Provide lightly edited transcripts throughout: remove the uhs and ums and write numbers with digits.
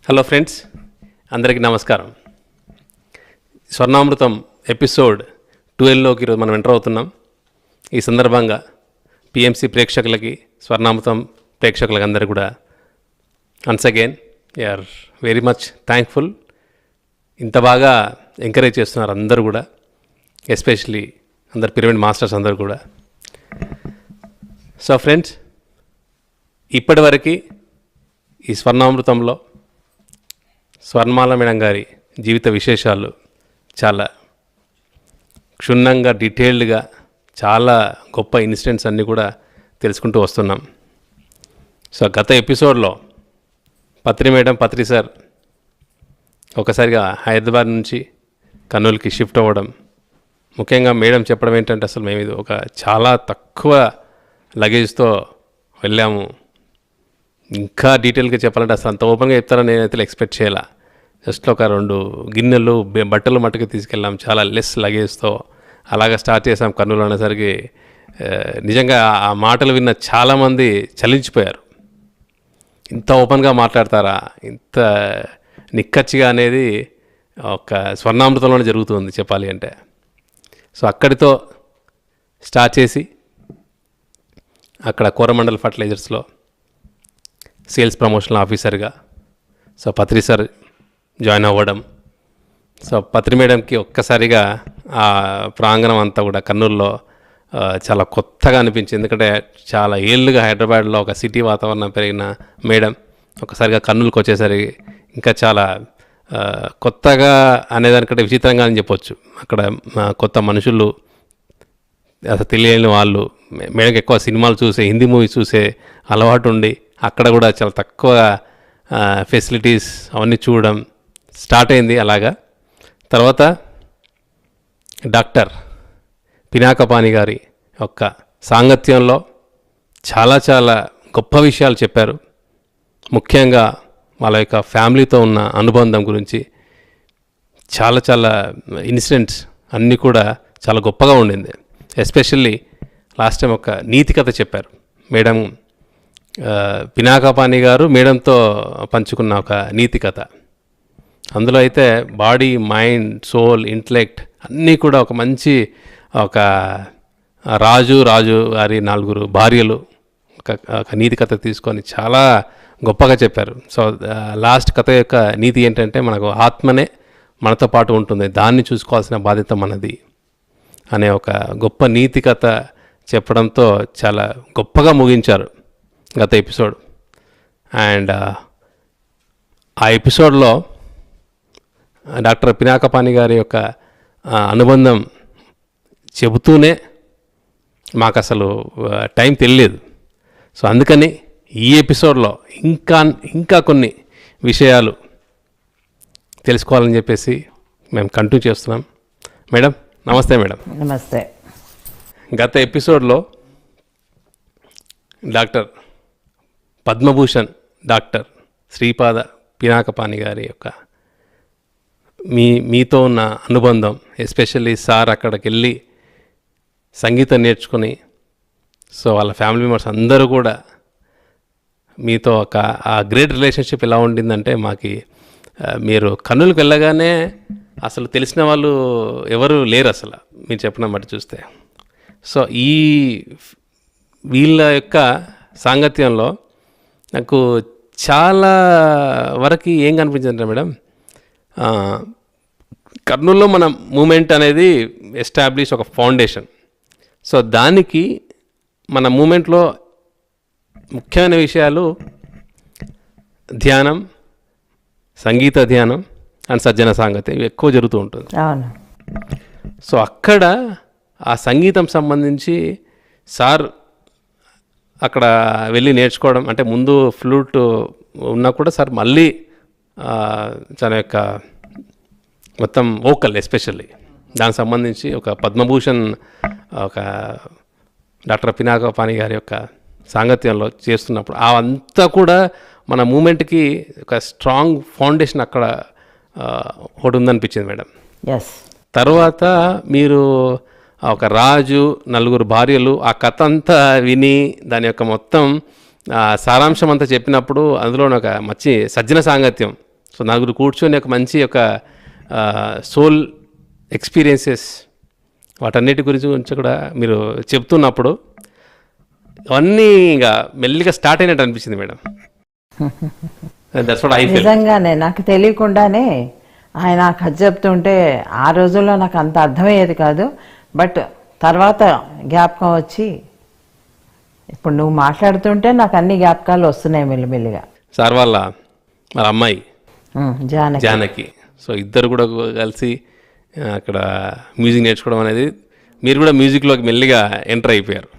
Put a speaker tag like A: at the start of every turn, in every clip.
A: Hello friends, అందరికీ నమస్కారం. స్వర్ణామృతం episode 12లోకి ఈరోజు మనం ఎంటర్ అవుతున్నాం. ఈ సందర్భంగా పిఎంసి ప్రేక్షకులకి, స్వర్ణామృతం ప్రేక్షకులకి అందరికీ కూడా once again we are very much thankful. ఇంత బాగా ఎంకరేజ్ చేస్తున్నారు అందరూ కూడా, ఎస్పెషలీ అందరు పిరమిడ్ మాస్టర్స్ అందరూ కూడా. సో ఫ్రెండ్స్, ఇప్పటివరకు ఈ స్వర్ణామృతంలో స్వర్ణమాల మేడం గారి జీవిత విశేషాలు చాలా క్షుణ్ణంగా, డీటెయిల్డ్గా, చాలా గొప్ప ఇన్సిడెంట్స్ అన్నీ కూడా తెలుసుకుంటూ వస్తున్నాం. సో గత ఎపిసోడ్లో పత్రి సార్ ఒకసారిగా హైదరాబాద్ నుంచి కర్నూలుకి షిఫ్ట్ అవ్వడం, ముఖ్యంగా మేడం చెప్పడం ఏంటంటే అసలు మేము ఇది ఒక చాలా తక్కువ లగేజ్తో వెళ్ళాము, ఇంకా డీటెయిల్గా చెప్పాలంటే అసలు అంత ఓపెన్గా చెప్తారని నేనైతే ఎక్స్పెక్ట్ చేయాల. జస్ట్ ఒక 2 గిన్నెలు బట్టలు మట్టుకు తీసుకెళ్ళాం, చాలా లెస్ లగేజ్తో అలాగా స్టార్ట్ చేసాం కర్నూలు అనేసరికి నిజంగా ఆ మాటలు విన్న చాలామంది చలించిపోయారు. ఇంత ఓపెన్గా మాట్లాడతారా, ఇంత నిక్కచ్చిగా అనేది ఒక స్వర్ణామృతంలోనే జరుగుతుంది చెప్పాలి అంటే. సో అక్కడితో స్టార్ట్ చేసి అక్కడ కోరమండల్ ఫర్టిలైజర్స్లో సేల్స్ ప్రమోషనల్ ఆఫీసర్గా సో పత్రి సార్ జాయిన్ అవ్వడం. సో పత్రి మేడంకి ఒక్కసారిగా ఆ ప్రాంగణం అంతా కూడా కర్నూలులో చాలా కొత్తగా అనిపించింది. ఎందుకంటే చాలా ఏళ్ళుగా హైదరాబాద్లో ఒక సిటీ వాతావరణం పెరిగిన మేడం ఒకసారిగా కర్నూలుకి వచ్చేసరికి ఇంకా చాలా కొత్తగా అనేదానికంటే విచిత్రంగా అని చెప్పొచ్చు. అక్కడ కొత్త మనుషులు, అసలు తెలియని వాళ్ళు, మేడంకి ఎక్కువ సినిమాలు చూసే, హిందీ మూవీస్ చూసే అలవాటు ఉండి అక్కడ కూడా చాలా తక్కువ ఫెసిలిటీస్ అవన్నీ చూడడం స్టార్ట్ అయింది. అలాగా తర్వాత డాక్టర్ పినాకపాణి గారి యొక్క సాంగత్యంలో చాలా చాలా గొప్ప విషయాలు చెప్పారు. ముఖ్యంగా వాళ్ళ యొక్క ఫ్యామిలీతో ఉన్న అనుబంధం గురించి చాలా చాలా ఇన్సిడెంట్స్ అన్నీ కూడా చాలా గొప్పగా ఉండింది. ఎస్పెషల్లీ లాస్ట్ టైం ఒక నీతి కథ చెప్పారు మేడం. పినాకపాణి గారు మేడంతో పంచుకున్న ఒక నీతి కథ. అందులో అయితే బాడీ, మైండ్, సోల్, ఇంటలెక్ట్ అన్నీ కూడా ఒక మంచి ఒక రాజు గారి 4 భార్యలు ఒక నీతి కథ తీసుకొని చాలా గొప్పగా చెప్పారు. సో లాస్ట్ కథ యొక్క నీతి ఏంటంటే మనకు ఆత్మనే మనతో పాటు ఉంటుంది, దాన్ని చూసుకోవాల్సిన బాధ్యత మనది అనే ఒక గొప్ప నీతి కథ చెప్పడంతో చాలా గొప్పగా ముగించారు గత ఎపిసోడ్. అండ్ ఆ ఎపిసోడ్లో డాక్టర్ పినాకపాణి గారి యొక్క అనుబంధం చెబుతూనే మాకు అసలు టైం తెలియలేదు. సో అందుకని ఈ ఎపిసోడ్లో ఇంకా కొన్ని విషయాలు తెలుసుకోవాలని చెప్పేసి మేము కంటిన్యూ చేస్తున్నాం. మేడం నమస్తే. మేడం
B: నమస్తే.
A: గత ఎపిసోడ్లో డాక్టర్ పద్మభూషణ్ డాక్టర్ శ్రీపాద పినాకపాణి గారి యొక్క మీతో ఉన్న అనుబంధం, ఎస్పెషల్లీ సార్ అక్కడికి వెళ్ళి సంగీతం నేర్చుకొని సో వాళ్ళ ఫ్యామిలీ మెంబర్స్ అందరూ కూడా మీతో ఒక ఆ గ్రేట్ రిలేషన్షిప్ ఎలా ఉండిందంటే మాకు మీరు కర్నూలుకి వెళ్ళగానే అసలు తెలిసిన వాళ్ళు ఎవరు లేరు అసలు మీరు చెప్పిన బట్టి చూస్తే. సో ఈ వీళ్ళ యొక్క సాంగత్యంలో నాకు చాలా వరకు ఏం కనిపించిందంటే మేడం, కర్నూలులో మన మూమెంట్ అనేది ఎస్టాబ్లిష్ ఒక ఫౌండేషన్. సో దానికి మన మూమెంట్లో ముఖ్యమైన విషయాలు ధ్యానం, సంగీత ధ్యానం అండ్ సజ్జన సాంగత్యం ఇవి ఎక్కువ జరుగుతూ ఉంటుంది. సో అక్కడ ఆ సంగీతం సంబంధించి సార్ అక్కడ వెళ్ళి నేర్చుకోవడం, అంటే ముందు ఫ్లూట్ ఉన్నా కూడా సార్ మళ్ళీ తన యొక్క మొత్తం వోకల్ ఎస్పెషల్లీ దానికి సంబంధించి ఒక పద్మభూషణ్ ఒక డాక్టర్ పినాకపాణి గారి యొక్క సాంగత్యంలో చేస్తున్నప్పుడు అవంతా కూడా మన మూమెంట్కి ఒక స్ట్రాంగ్ ఫౌండేషన్ అక్కడ ఒకటి ఉందనిపించింది మేడం. తర్వాత మీరు ఒక రాజు, 4 భార్యలు ఆ కథ అంతా విని దాని యొక్క మొత్తం సారాంశం అంతా చెప్పినప్పుడు అందులో ఒక మంచి సజ్జన సాంగత్యం సో నలుగురు కూర్చొని ఒక మంచి ఒక సోల్ ఎక్స్పీరియన్సెస్ వాటన్నిటి గురించి కూడా మీరు చెప్తున్నప్పుడు అవన్నీ ఇంకా మెల్లిగా స్టార్ట్ అయినట్టు అనిపించింది madam. That's what I feel.
B: నిజంగానే నాకు తెలియకుండానే ఆయన కథ చెప్తుంటే ఆ రోజుల్లో నాకు అంత అర్థమయ్యేది కాదు. బట్ తర్వాత జ్ఞాపకం వచ్చి ఇప్పుడు నువ్వు మాట్లాడుతుంటే నాకు అన్ని జ్ఞాపకాలు వస్తున్నాయి మెల్లిమెల్లిగా.
A: సార్ వాళ్ళ అమ్మాయి
B: జానకి
A: జానకి, సో ఇద్దరు కూడా కలిసి అక్కడ మ్యూజిక్ నేర్చుకోవడం అనేది, మీరు కూడా మ్యూజిక్లోకి మెల్లిగా ఎంటర్ అయిపోయారు.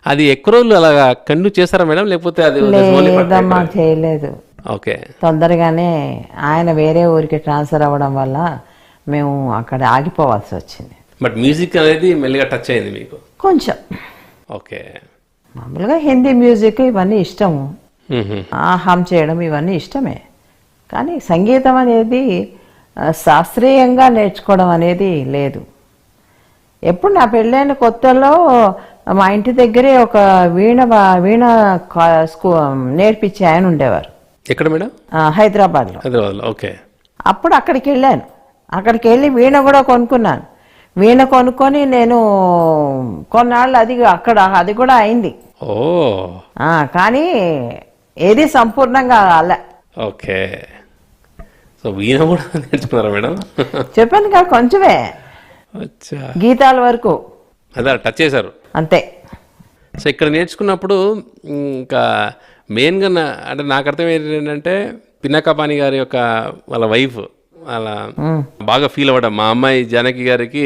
A: అది ఎక్కువ రోజులు అలాగా కంటిన్యూ చేస్తారా మేడం, లేకపోతే అది
B: లేదమ్మా చేయలేదు.
A: ఓకే,
B: తొందరగానే ఆయన వేరే ఊరికి ట్రాన్స్ఫర్ అవ్వడం వల్ల మేము అక్కడ ఆగిపోవాల్సి వచ్చింది.
A: బట్ మ్యూజిక్ అనేది మెల్లిగా టచ్ అయింది మీకు
B: కొంచెం.
A: ఓకే,
B: మామూలుగా హిందీ మ్యూజిక్ ఇవన్నీ ఇష్టము, హమ్ చేయడం ఇవన్నీ ఇష్టమే. కానీ సంగీతం అనేది శాస్త్రీయంగా నేర్చుకోవడం అనేది లేదు. ఎప్పుడు నా పెళ్ళైన కొత్తలో మా ఇంటి దగ్గరే ఒక వీణ నేర్పించే ఆయన ఉండేవారు.
A: ఎక్కడ మేడం?
B: హైదరాబాద్లో.
A: ఓకే.
B: అప్పుడు అక్కడికి వెళ్ళాను. అక్కడికి వెళ్ళి వీణ కూడా కొనుక్కున్నాను. వీణ కొనుక్కొని నేను కొన్నాళ్ళు అది కూడా అయింది.
A: ఓ,
B: కానీ ఏది సంపూర్ణంగా అలా.
A: ఓకే, సో వీణ కూడా నేర్చుకున్నారా మేడం?
B: చెప్పాను కదా, కొంచెమే, గీతాల వరకు
A: అదే టచ్ చేశారు
B: అంతే.
A: సో ఇక్కడ నేర్చుకున్నప్పుడు ఇంకా మెయిన్గా అంటే నాకు అర్థమయ్యేది ఏంటంటే, పిన్నకపాణి గారి యొక్క వాళ్ళ వైఫ్ అలా బాగా ఫీల్ అవ్వడం, మా అమ్మాయి జానకి గారికి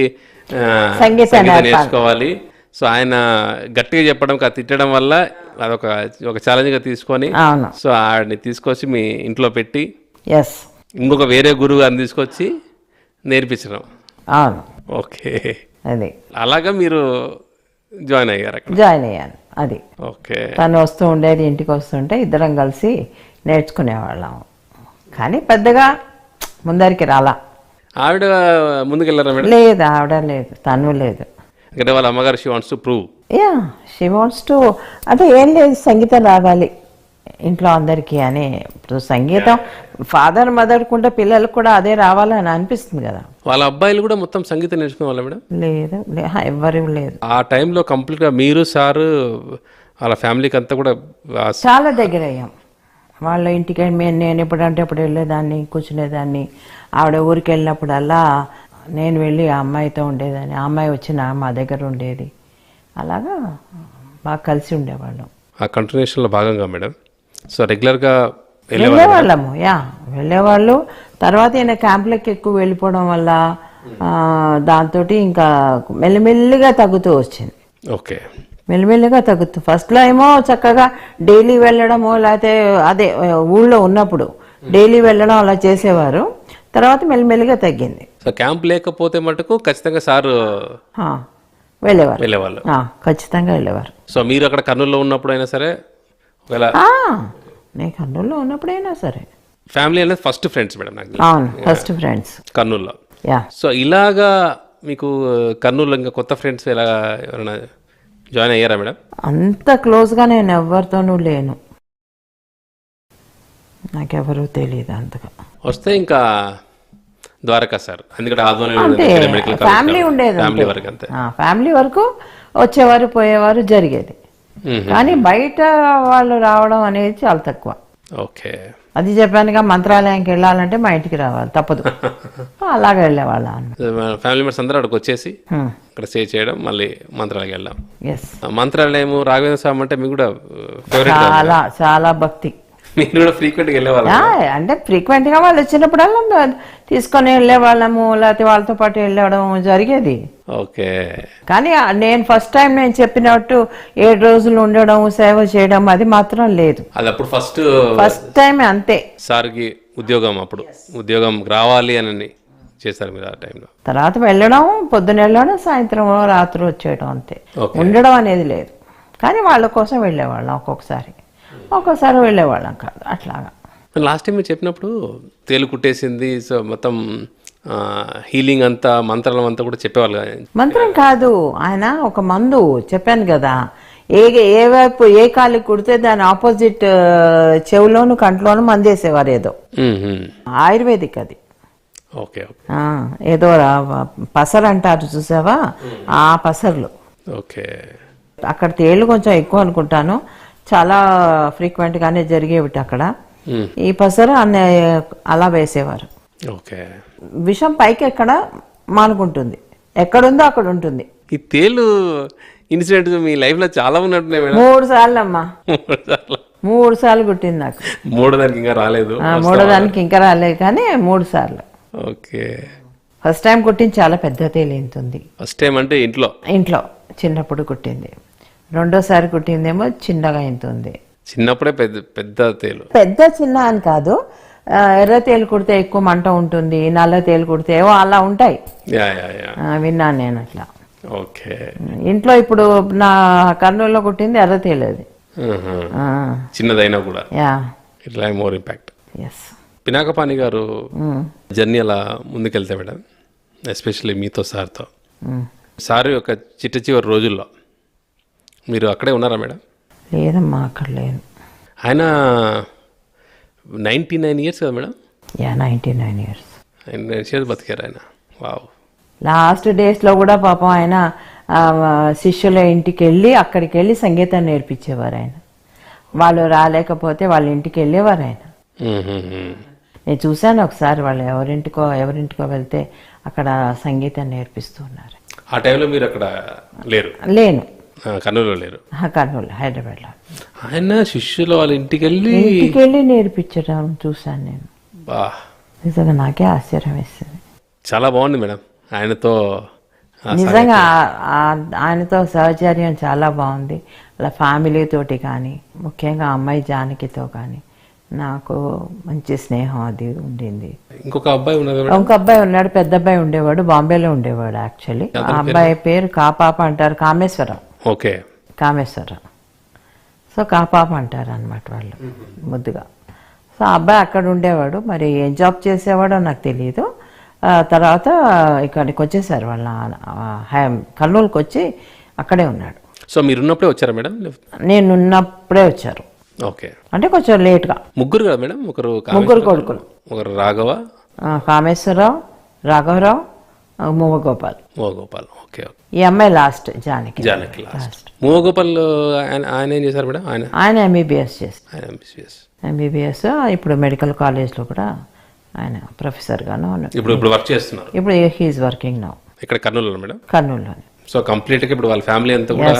A: సంగీతం నేర్చుకోవాలి. సో ఆయన గట్టిగా చెప్పడం, తిట్టడం వల్ల అదొక ఛాలెంజ్గా తీసుకొని, సో ఆవిడని తీసుకొచ్చి మీ ఇంట్లో పెట్టి ఇంకొక వేరే గురువు గారిని తీసుకొచ్చి నేర్పించడం. ఓకే, అది అలాగా మీరు జాయిన్ అయ్యారు?
B: జాయిన్ అయ్యాను. అది
A: ఓకే.
B: తను వస్తూ ఉండేది, ఇంటికి వస్తుంటే ఇద్దరం కలిసి నేర్చుకునేవాళ్ళం. కానీ పెద్దగా ముందరికి రాలా.
A: ఆవిడ ముందుకెళ్ళారా మేడం?
B: లేదు, ఆవిడ లేదు, తను లేదు.
A: అంటే వాళ్ళ అమ్మగారు she wants to prove.
B: She wants to, అంటే ఏం లేదు, సంగీతం రావాలి ఇంట్లో అందరికీ అని. ఇప్పుడు సంగీతం ఫాదర్ మదర్ కుంటే పిల్లలకు కూడా అదే రావాలని అనిపిస్తుంది కదా.
A: వాళ్ళ అబ్బాయిలు కూడా మొత్తం సంగీతం నేర్చుకునే వాళ్ళ మేడం?
B: లేదు, ఎవ్వరు లేదు.
A: ఆ టైంలో కంప్లీట్గా మీరు సారు వాళ్ళ ఫ్యామిలీకి అంతా కూడా
B: చాలా దగ్గర అయ్యాం. వాళ్ళ ఇంటికి నేను ఎప్పుడంటే అప్పుడు వెళ్ళేదాన్ని, కూర్చునేదాన్ని. ఆవిడ ఊరికి వెళ్ళినప్పుడల్లా నేను వెళ్ళి ఆ అమ్మాయితో ఉండేదాన్ని, ఆ అమ్మాయి వచ్చి మా దగ్గర ఉండేది. అలాగా బాగా కలిసి ఉండేవాళ్ళం.
A: ఆ కంటిన్యూషన్లో భాగంగా మేడం, సో రెగ్యులర్గా
B: వెళ్ళేవాళ్ళము. వెళ్ళేవాళ్ళు. తర్వాత ఈయన క్యాంపులకి ఎక్కువ వెళ్ళిపోవడం వల్ల దాంతో ఇంకా మెల్లిమెల్లిగా తగ్గుతూ వచ్చింది.
A: ఓకే,
B: మెల్లిమెల్లిగా తగ్గుతూ. ఫస్ట్లో ఏమో చక్కగా డైలీ వెళ్ళడము, లేకపోతే అదే ఊళ్ళో ఉన్నప్పుడు డైలీ వెళ్ళడం అలా చేసేవారు. తర్వాత మెల్లిమెల్లిగా తగ్గింది.
A: సో క్యాంప్ లేకపోతే మటుకు ఖచ్చితంగా సారు
B: వెళ్ళేవాళ్ళు, ఖచ్చితంగా వెళ్ళేవారు.
A: సో మీరు అక్కడ కర్నూలులో ఉన్నప్పుడు అయినా సరే,
B: నేను కర్నూలులో ఉన్నప్పుడైనా సరే
A: ఫ్యామిలీ అనేది ఫస్ట్ ఫ్రెండ్స్ మేడం నాకు.
B: అవును, ఫస్ట్ ఫ్రెండ్స్
A: కర్నూలులో. సో ఇలాగా మీకు కర్నూలులో ఇంకా కొత్త ఫ్రెండ్స్ ఎలా ఎవరైనా జాయిన్ అయ్యారా మేడం?
B: అంత క్లోజ్గా నేను ఎవరితోనూ లేను, నాకెవరూ తెలియదు అంతగా.
A: వస్తే ఇంకా ద్వారకా సార్, ఎందుకంటే
B: ఫ్యామిలీ ఉండేది, ఫ్యామిలీ వరకు వచ్చేవారు పోయేవారు జరిగేది. కానీ బయట వాళ్ళు రావడం అనేది చాలా తక్కువ.
A: ఓకే,
B: అది చెప్పానుగా, మంత్రాలయానికి వెళ్ళాలంటే మా ఇంటికి రావాలి, తప్పదు. అలాగే వెళ్ళేవాళ్ళ
A: ఫ్యామిలీ మెంబర్స్ అందరూ అక్కడికి వచ్చేసి ఇక్కడ స్టే చేయడం, మళ్ళీ మంత్రాలయం వెళ్ళాం. మంత్రాలయం రాఘవేంద్ర స్వామి అంటే మీకు కూడా
B: చాలా చాలా భక్తి.
A: మీరు కూడా ఫ్రీక్వెంట్గా వెళ్ళేవాళ్ళం?
B: అంటే ఫ్రీక్వెంట్గా వాళ్ళు వచ్చినప్పుడల్లా తీసుకొని వెళ్ళేవాళ్ళము, లేకపోతే వాళ్ళతో పాటు వెళ్ళడం జరిగేది.
A: ఓకే.
B: కానీ నేను ఫస్ట్ టైం నేను చెప్పినట్టు 7 రోజులు ఉండడం, సేవ చేయడం అది మాత్రం లేదు.
A: అది అప్పుడు
B: ఫస్ట్ టైం అంతే.
A: సార్కి ఉద్యోగం రావాలి అని చేశారు మీరు ఆ టైంలో?
B: తర్వాత వెళ్ళడం, పొద్దున వెళ్ళడం, సాయంత్రం రాత్రి వచ్చేయడం అంతే, ఉండడం అనేది లేదు. కానీ వాళ్ళ కోసం వెళ్ళేవాళ్ళం, ఒక్కొక్కసారి వెళ్ళేవాళ్ళం కాదు, అట్లాగా.
A: లాస్ట్ టైం మీరు చెప్పినప్పుడు తేలు కుట్టేసింది, సో మొత్తం హీలింగ్ అంతా, మంత్రాలం అంతా కూడా చెప్పేవాళ్ళు కదా?
B: మంత్రం కాదు, ఆయన ఒక మందు చెప్పాను కదా, ఏ వైపు ఏ కాలికి కుడితే దాని ఆపోజిట్ చెవులోను కంట్లోను మందేసేవారు ఏదో. ఆయుర్వేదిక్ అది.
A: ఓకే.
B: ఏదో పసరు అంటారు చూసావా, ఆ పసర్లు.
A: ఓకే.
B: అక్కడ తేళ్లు కొంచెం ఎక్కువ అనుకుంటాను, చాలా ఫ్రీక్వెంట్ గానే జరిగేవి అక్కడ. ఈ పసరు అలా వేసేవారు.
A: ఓకే.
B: విషం పైకి ఎక్కడ మానుకుంటుంది, ఎక్కడుందో అక్కడ ఉంటుంది.
A: ఈ తేలు ఇన్సిడెంట్ మీ లైఫ్ లో చాలా ఉన్నట్టున్నాయి మేడం.
B: 3 సార్లు అమ్మా, 3 సార్లు కుట్టింది నాకు.
A: మూడో దానికి ఇంకా రాలేదు.
B: మూడో దానికి ఇంకా రాలేదు కానీ 3 సార్లు.
A: ఓకే.
B: ఫస్ట్ టైం కుట్టింది చాలా పెద్ద తేలి ఇంతుంది.
A: ఫస్ట్ టైం అంటే ఇంట్లో
B: చిన్నప్పుడు కుట్టింది. రెండోసారి కుట్టిందేమో చిన్నగా ఇంతుంది.
A: చిన్నప్పుడే పెద్ద తేలు.
B: పెద్ద చిన్న అని కాదు, ఎర్ర తేలు కుడితే ఎక్కువ మంట ఉంటుంది, నల్ల తేలు కుడితే ఏవో అలా ఉంటాయి. విన్నాను నేను అట్లా.
A: ఓకే.
B: ఇంట్లో ఇప్పుడు నా కర్నూలులో కుట్టింది ఎర్ర తేలు అది.
A: చిన్నదైనా కూడా ఇట్లా మోర్ ఇంపాక్ట్. పినాకపాణి గారు జర్నీ అలా ముందుకెళ్తే మేడం, ఎస్పెషల్లీ మీతో సార్తో, సార్ యొక్క చిట్ట రోజుల్లో మీరు అక్కడే ఉన్నారా మేడం?
B: లేదమ్మా, అక్కడ లేను.
A: ఆయన 99 years కదా మేడం?
B: 99 years.
A: 99 years బతికారు ఆయన. వావ్.
B: లాస్ట్ డేస్లో కూడా పాపం ఆయన శిష్యుల ఇంటికి వెళ్ళి అక్కడికి వెళ్ళి సంగీతం నేర్పించేవారు ఆయన. వాళ్ళు రాలేకపోతే వాళ్ళ ఇంటికి వెళ్ళేవారు ఆయన. నేను చూశాను ఒకసారి, వాళ్ళు ఎవరింటికో వెళ్తే అక్కడ సంగీతం నేర్పిస్తున్నారు.
A: ఆ టైంలో మీరు అక్కడ
B: లేను,
A: కర్నూలులో లేరు.
B: కర్నూలు, హైదరాబాద్లో.
A: ఆయన శిష్యులు వాళ్ళ ఇంటికి వెళ్ళి
B: నేర్పించడం చూశాను నేను. నిజంగా నాకే ఆశ్చర్యం వేస్తుంది.
A: చాలా బాగుంది మేడం ఆయనతో.
B: నిజంగా ఆయనతో సహచర్యం చాలా బాగుంది. అలా ఫ్యామిలీతోటి కానీ, ముఖ్యంగా అమ్మాయి జానకితో కానీ నాకు మంచి స్నేహం అది ఉండింది.
A: ఇంకొక అబ్బాయి
B: ఉన్నాడు, పెద్ద అబ్బాయి ఉండేవాడు, బాంబేలో ఉండేవాడు యాక్చువల్లీ. ఆ అబ్బాయి పేరు కాపాప అంటారు, కామేశ్వరం.
A: ఓకే.
B: కామేశ్వరం. సో కాపాప అంటారు అనమాట వాళ్ళు ముద్దుగా. సో ఆ అబ్బాయి అక్కడ ఉండేవాడు, మరి ఏం జాబ్ చేసేవాడో నాకు తెలియదు. తర్వాత ఇక్కడికి వచ్చేసారు వాళ్ళ కర్నూలుకి వచ్చి అక్కడే ఉన్నాడు.
A: సో మీరున్నప్పుడే వచ్చారా మేడం?
B: నేనున్నప్పుడే వచ్చారు.
A: ఓకే.
B: అంటే కొంచెం లేట్గా.
A: ముగ్గురు కదా మేడం?
B: ముగ్గురు కొడుకులు.
A: ఒకరు రాఘవ,
B: కామేశ్వరరావు, రాఘవరావు, మూవగోపాల్.
A: ఓకే.
B: ఈ అమ్మాయి లాస్ట్, జానకి
A: లాస్ట్. మూవగోపాల్ ఆయన ఏం చేశారు మేడం?
B: ఆయన ఎంబీబీఎస్ చేస్తారు. ఎంబీబీఎస్ ఇప్పుడు మెడికల్ కాలేజ్లో కూడా ఆయన ప్రొఫెసర్ గాను
A: ఇప్పుడు వర్క్ చేస్తున్నారు.
B: ఇప్పుడు హీఈస్ వర్కింగ్ నౌ.
A: ఇక్కడ కర్నూలులో మేడం?
B: కర్నూలులోనే.
A: సో కంప్లీట్ గా ఇప్పుడు వాళ్ళ ఫ్యామిలీ అంతా కూడా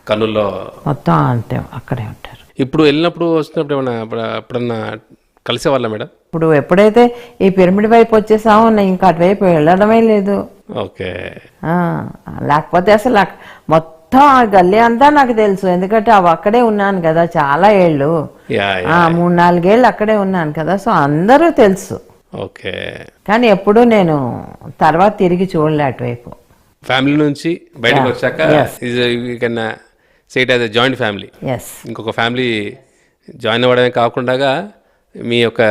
A: కర్నూలులో
B: మొత్తం అంతే అక్కడే ఉంటారు.
A: ఇప్పుడు వెళ్ళినప్పుడు వస్తున్నప్పుడు ఏమన్నా ఎప్పుడన్నా కలిసేవాళ్ళ మేడం?
B: ఇప్పుడు ఎప్పుడైతే ఈ పిరమిడ్ వైపు వచ్చేసామో ఇంకా అటువైపు వెళ్ళడమే లేదు.
A: ఓకే.
B: లేకపోతే అసలు మొత్తం ఆ గల్లీ అంతా నాకు తెలుసు, ఎందుకంటే అక్కడే ఉన్నాను కదా చాలా ఏళ్ళు. 3-4 ఏళ్ళు అక్కడే ఉన్నాను కదా, సో అందరూ తెలుసు.
A: ఓకే.
B: కానీ ఎప్పుడు నేను తర్వాత తిరిగి చూడలే అటువైపు.
A: ఫ్యామిలీ నుంచి బయటకు వచ్చాక జాయింట్ ఫ్యామిలీ, ఇంకొక ఫ్యామిలీ జాయిన్ అవ్వడమే కాకుండా మీ యొక్క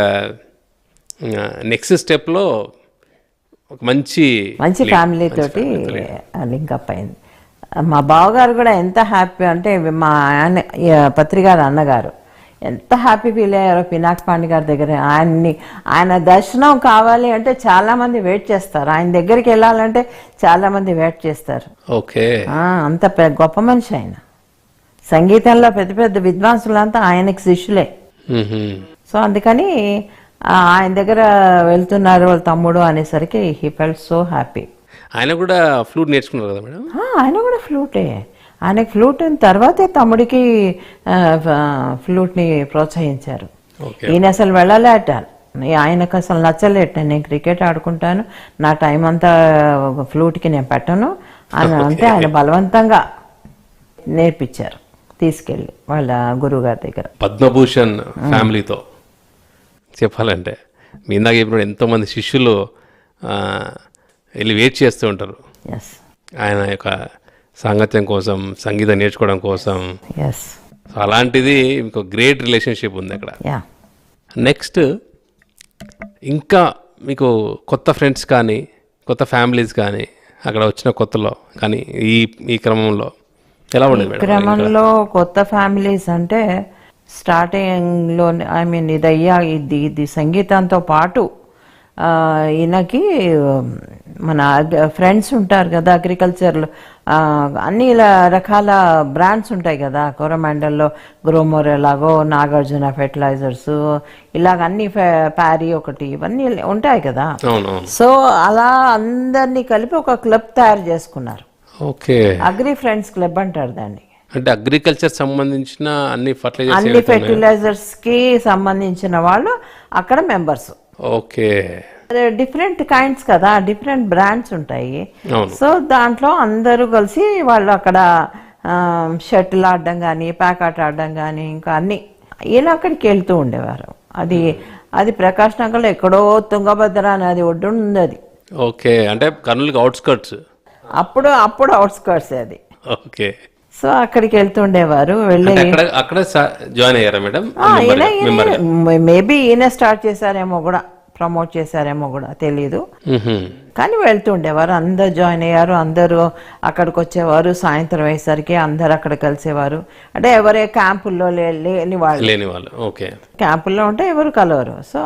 A: నెక్స్ట్ స్టెప్లో ఒక మంచి
B: ఫ్యామిలీ తోటి లింకప్ అయింది. మా బావగారు కూడా ఎంత హ్యాపీ అంటే, మా పత్రికారు అన్నగారు ఎంత హ్యాపీ ఫీల్ అయ్యారో పినాకపాణి గారి దగ్గర. ఆయన దర్శనం కావాలి అంటే చాలా మంది వెయిట్ చేస్తారు, ఆయన దగ్గరికి వెళ్ళాలంటే చాలా మంది వెయిట్ చేస్తారు.
A: ఓకే.
B: అంత గొప్ప మనిషి ఆయన. సంగీతంలో పెద్ద పెద్ద విద్వాంసులంతా ఆయనకి శిష్యులే. సో అందుకని ఆయన దగ్గర వెళ్తున్నారు వాళ్ళ తమ్ముడు అనేసరికి హీ ఫెల్ట్ సో హ్యాపీ.
A: ఆయన కూడా ఫ్లూట్ నేర్చుకున్నారు కదా మేడం?
B: ఆయన కూడా ఫ్లూటే. ఆయనకి ఫ్లూట్ అయిన తర్వాతే తమ్ముడికి ఫ్లూట్ని ప్రోత్సహించారు. ఈయన అసలు వెళ్ళలేట, ఆయనకు అసలు నచ్చలేట. నేను క్రికెట్ ఆడుకుంటాను, నా టైం అంతా ఫ్లూట్కి నేను పెట్టను అని అంటే ఆయన బలవంతంగా నేర్పించారు తీసుకెళ్ళి వాళ్ళ గురువు గారి దగ్గర.
A: పద్మభూషణ్ ఫ్యామిలీతో చెప్పాలంటే మీ ఇందాక చెప్పినప్పుడు ఎంతోమంది శిష్యులు వెళ్ళి వెయిట్ చేస్తూ ఉంటారు ఆయన యొక్క సాంగత్యం కోసం, సంగీతం నేర్చుకోవడం కోసం. సో అలాంటిది మీకు గ్రేట్ రిలేషన్షిప్ ఉంది అక్కడ. నెక్స్ట్ ఇంకా మీకు కొత్త ఫ్రెండ్స్ కానీ, కొత్త ఫ్యామిలీస్ కానీ అక్కడ వచ్చిన కొత్తలో కానీ ఈ క్రమంలో ఎలా ఉండేది మేడం?
B: క్రమంలో కొత్త ఫ్యామిలీస్ అంటే స్టార్టింగ్లో ఐ మీన్ ఇది సంగీతంతో పాటు ఈయనకి మన ఫ్రెండ్స్ ఉంటారు కదా అగ్రికల్చర్లో, అన్ని ఇలా రకాల బ్రాండ్స్ ఉంటాయి కదా, కోరమాండల్లో గ్రోమోర్ ఎలాగో, నాగార్జున ఫెర్టిలైజర్స్, ఇలాగ అన్ని ప్యారీ ఒకటి, ఇవన్నీ ఉంటాయి కదా. సో అలా అందరినీ కలిపి ఒక క్లబ్ తయారు చేసుకున్నారు.
A: ఓకే,
B: అగ్రి ఫ్రెండ్స్ క్లబ్ అంటారు దాన్ని.
A: అంటే అగ్రికల్చర్ సంబంధించిన అన్ని
B: ఫెర్టిలైజర్స్ కి సంబంధించిన వాళ్ళు అక్కడ మెంబర్స్.
A: ఓకే,
B: డిఫరెంట్ కైండ్స్ కదా, డిఫరెంట్ బ్రాండ్స్ ఉంటాయి. సో దాంట్లో అందరూ కలిసి వాళ్ళు అక్కడ షటిల్ ఆడడం కానీ, ప్యాకాట్ ఆడడం కానీ, ఇంకా అన్ని ఈయన అక్కడికి వెళ్తూ ఉండేవారు. అది ప్రకాష్ నగర్లో ఎక్కడో తుంగభద్ర అనేది ఒడ్డు ఉంది అది.
A: ఓకే, అంటే కర్నూలుకి అవుట్స్కర్ట్స్.
B: అప్పుడు అవుట్స్కర్ట్స్ అది.
A: ఓకే,
B: సో అక్కడికి వెళ్తుండేవారు. వెళ్ళి
A: అక్కడ జాయిన్ అయ్యారా మేడం?
B: మేబీ ఈయన స్టార్ట్ చేశారేమో కూడా, ప్రమోట్ చేశారేమో కూడా తెలియదు, కానీ వెళ్తుండేవారు. అందరు జాయిన్ అయ్యారు, అందరూ అక్కడికి వచ్చేవారు. సాయంత్రం అయ్యేసరికి అందరు అక్కడ కలిసేవారు. అంటే ఎవరే క్యాంపుల్లో లేని వాళ్ళు,
A: ఓకే,
B: క్యాంపుల్లో ఉంటే ఎవరు కలవరు. సో